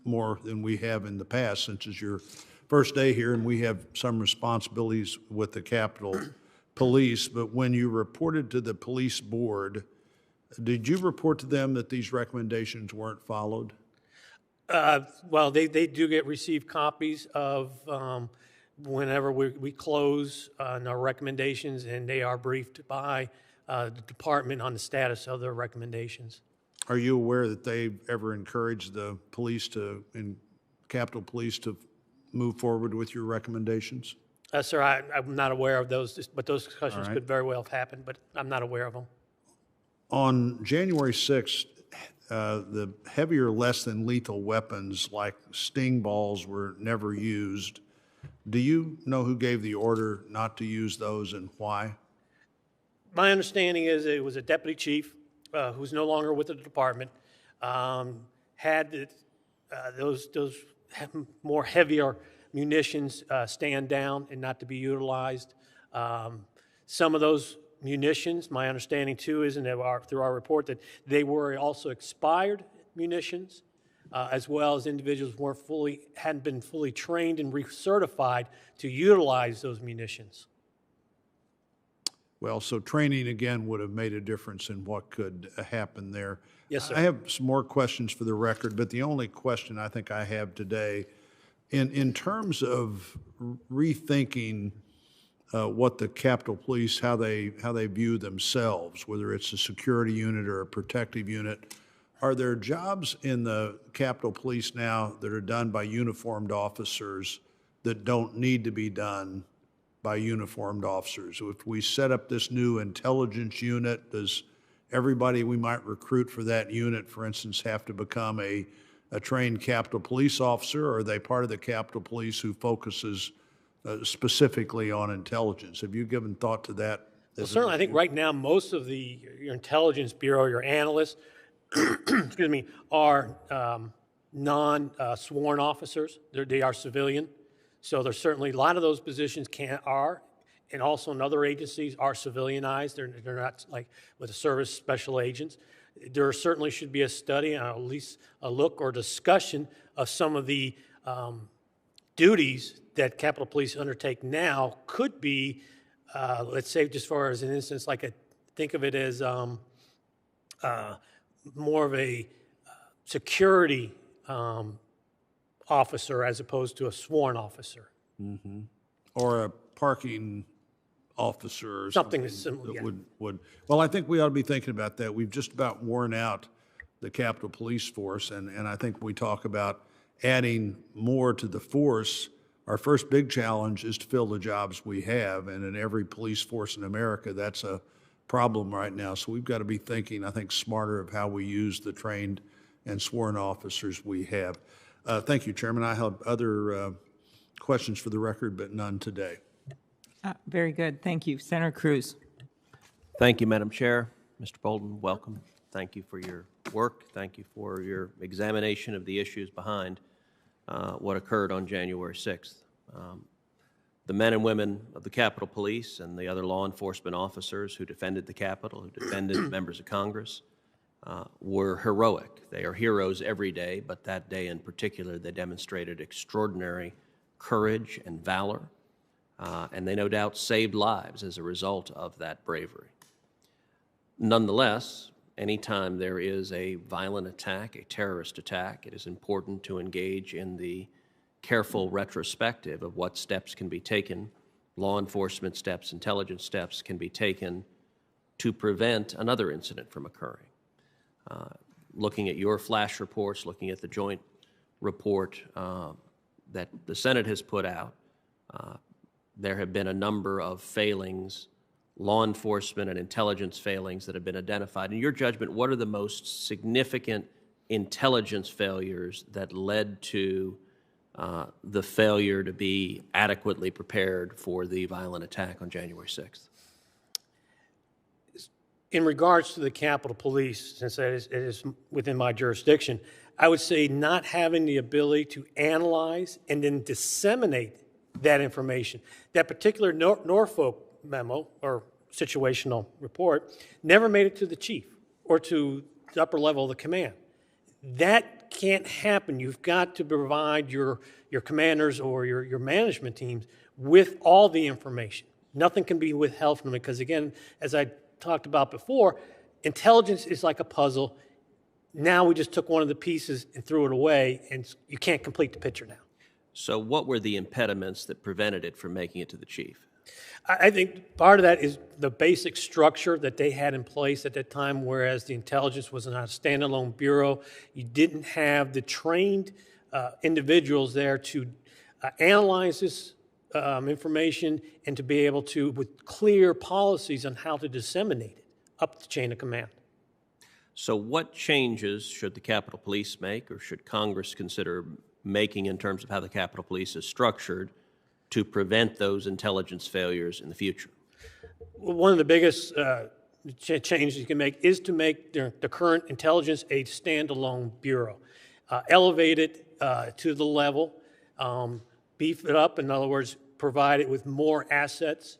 more than we have in the past, since it's your first day here and we have some responsibilities with the Capitol Police. But when you reported to the police board, did you report to them that these recommendations weren't followed? Well, they do receive copies of whenever we close on our recommendations, and they are briefed by the department on the status of their recommendations. Are you aware that they've ever encouraged the Capitol Police to move forward with your recommendations? Sir, I'm not aware of those, but those discussions All right. could very well have happened, but I'm not aware of them. On January 6th, the heavier, less than lethal weapons like sting balls were never used. Do you know who gave the order not to use those and why? My understanding is it was a deputy chief who's no longer with the department, had those more heavier munitions stand down and not to be utilized. Some of those munitions, my understanding too is, and through our report, that they were also expired munitions, as well as individuals hadn't been fully trained and recertified to utilize those munitions. Well, so training again would have made a difference in what could happen there. Yes, sir. I have some more questions for the record, but the only question I think I have today, in terms of rethinking what the Capitol Police, how they view themselves, whether it's a security unit or a protective unit, are there jobs in the Capitol Police now that are done by uniformed officers that don't need to be done by uniformed officers? If we set up this new intelligence unit, does everybody we might recruit for that unit, for instance, have to become a trained Capitol Police officer, or are they part of the Capitol Police who focuses specifically on intelligence? Have you given thought to that? Well, certainly, I think right now most of your intelligence bureau, your analysts, excuse me, are non-sworn officers. They are civilian. So there's certainly a lot of those positions and also in other agencies are civilianized. They're not like with the service special agents. There certainly should be a study, and at least a look or discussion of some of the duties that Capitol Police undertake now could be, let's say, just for as an instance, think of it as more of a security officer as opposed to a sworn officer. Mm-hmm. Or a parking officer or something similar, that would. Well, I think we ought to be thinking about that. We've just about worn out the Capitol Police force, and I think we talk about adding more to the force. Our first big challenge is to fill the jobs we have, and in every police force in America, that's a problem right now. So we've got to be thinking, I think, smarter of how we use the trained and sworn officers we have. Thank you, Chairman. I have other questions for the record, but none today. Very good. Thank you. Senator Cruz. Thank you, Madam Chair. Mr. Bolton, welcome. Thank you for your work. Thank you for your examination of the issues behind what occurred on January 6th. The men and women of the Capitol Police and the other law enforcement officers who defended the Capitol, who defended members of Congress, were heroic. They are heroes every day, but that day in particular, they demonstrated extraordinary courage and valor, and they no doubt saved lives as a result of that bravery. Nonetheless, anytime there is a violent attack, a terrorist attack, it is important to engage in the careful retrospective of what steps can be taken, law enforcement steps, intelligence steps can be taken to prevent another incident from occurring. Looking at your flash reports, looking at the joint report that the Senate has put out, there have been a number of failings, law enforcement and intelligence failings that have been identified. In your judgment, what are the most significant intelligence failures that led to the failure to be adequately prepared for the violent attack on January 6th? In regards to the Capitol Police, since it is within my jurisdiction, I would say not having the ability to analyze and then disseminate that information. That particular Norfolk memo or situational report never made it to the chief or to the upper level of the command. That can't happen. You've got to provide your commanders or your management teams with all the information. Nothing can be withheld from them because, again, as I talked about before, intelligence is like a puzzle. Now we just took one of the pieces and threw it away, and you can't complete the picture now. So what were the impediments that prevented it from making it to the chief? I think part of that is the basic structure that they had in place at that time, whereas the intelligence was not a standalone bureau. You didn't have the trained individuals there to analyze this information and to be able to, with clear policies on how to disseminate it up the chain of command. So what changes should the Capitol Police make, or should Congress consider making in terms of how the Capitol Police is structured to prevent those intelligence failures in the future? One of the biggest changes you can make is to make the current intelligence a standalone bureau. Elevate it to the level, beef it up, in other words, provide it with more assets,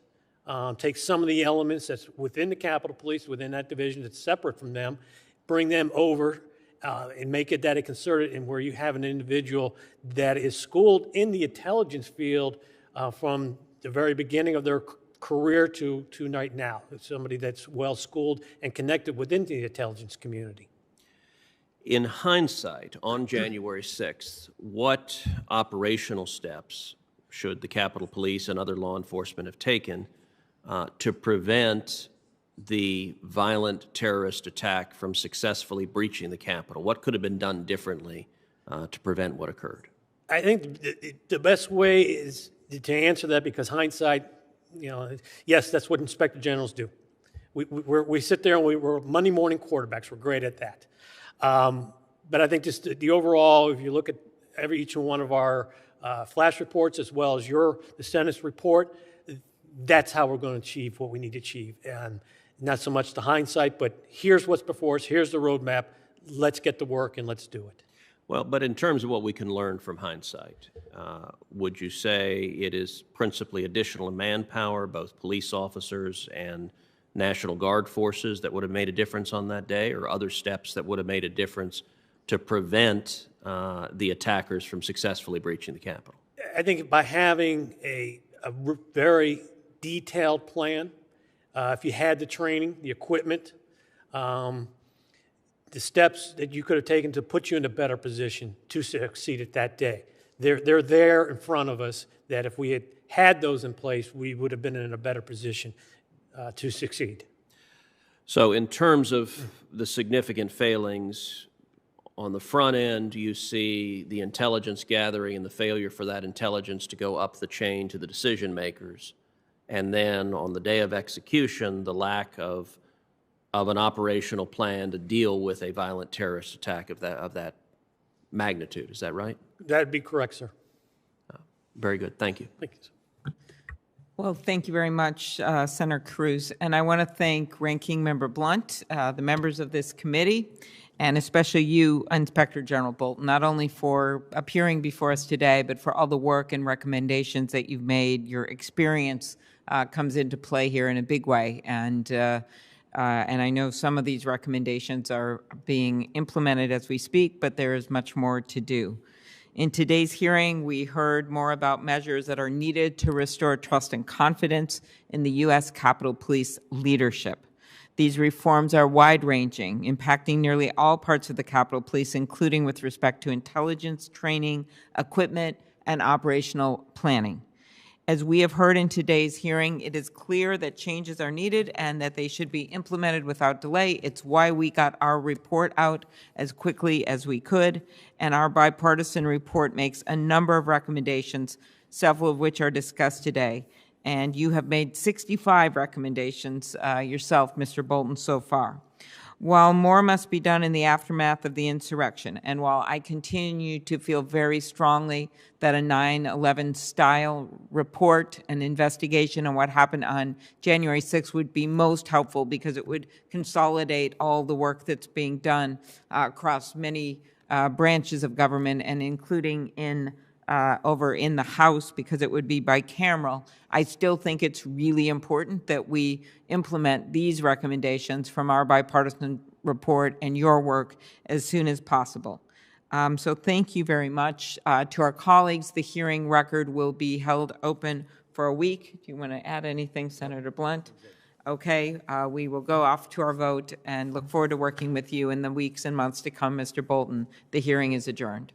take some of the elements that's within the Capitol Police, within that division that's separate from them, bring them over and make it that a concerted, and where you have an individual that is schooled in the intelligence field from the very beginning of their career to right now. It's somebody that's well schooled and connected within the intelligence community. In hindsight, on January 6th, what operational steps should the Capitol Police and other law enforcement have taken to prevent the violent terrorist attack from successfully breaching the Capitol? What could have been done differently to prevent what occurred? I think the best way is to answer that, because hindsight, yes, that's what inspector generals do. We sit there and we're Monday morning quarterbacks. We're great at that. But I think just the overall, if you look at each one of our flash reports as well as the Senate's report, that's how we're going to achieve what we need to achieve. And not so much the hindsight, but here's what's before us, here's the roadmap, let's get to work and let's do it. Well, but in terms of what we can learn from hindsight, would you say it is principally additional manpower, both police officers and National Guard forces, that would have made a difference on that day, or other steps that would have made a difference to prevent the attackers from successfully breaching the Capitol? I think by having a very detailed plan, if you had the training, the equipment, the steps that you could have taken to put you in a better position to succeed at that day. They're there in front of us, that if we had those in place, we would have been in a better position to succeed. So in terms of the significant failings, on the front end, you see the intelligence gathering and the failure for that intelligence to go up the chain to the decision makers. And then on the day of execution, the lack of an operational plan to deal with a violent terrorist attack of that magnitude. Is that right? That'd be correct, sir. Very good. Thank you. Thank you, sir. Well, thank you very much, Senator Cruz. And I want to thank Ranking Member Blunt, the members of this committee, and especially you, Inspector General Bolton, not only for appearing before us today, but for all the work and recommendations that you've made. Your experience comes into play here in a big way. And I know some of these recommendations are being implemented as we speak, but there is much more to do. In today's hearing, we heard more about measures that are needed to restore trust and confidence in the U.S. Capitol Police leadership. These reforms are wide-ranging, impacting nearly all parts of the Capitol Police, including with respect to intelligence, training, equipment, and operational planning. As we have heard in today's hearing, it is clear that changes are needed and that they should be implemented without delay. It's why we got our report out as quickly as we could, and our bipartisan report makes a number of recommendations, several of which are discussed today. And you have made 65 recommendations yourself, Mr. Bolton, so far. While more must be done in the aftermath of the insurrection, and while I continue to feel very strongly that a 9/11 style report, an investigation on what happened on January 6th would be most helpful, because it would consolidate all the work that's being done across many branches of government, and including over in the House, because it would be bicameral. I still think it's really important that we implement these recommendations from our bipartisan report and your work as soon as possible. So thank you very much. To our colleagues, the hearing record will be held open for a week. Do you want to add anything, Senator Blunt? Okay, we will go off to our vote and look forward to working with you in the weeks and months to come, Mr. Bolton. The hearing is adjourned.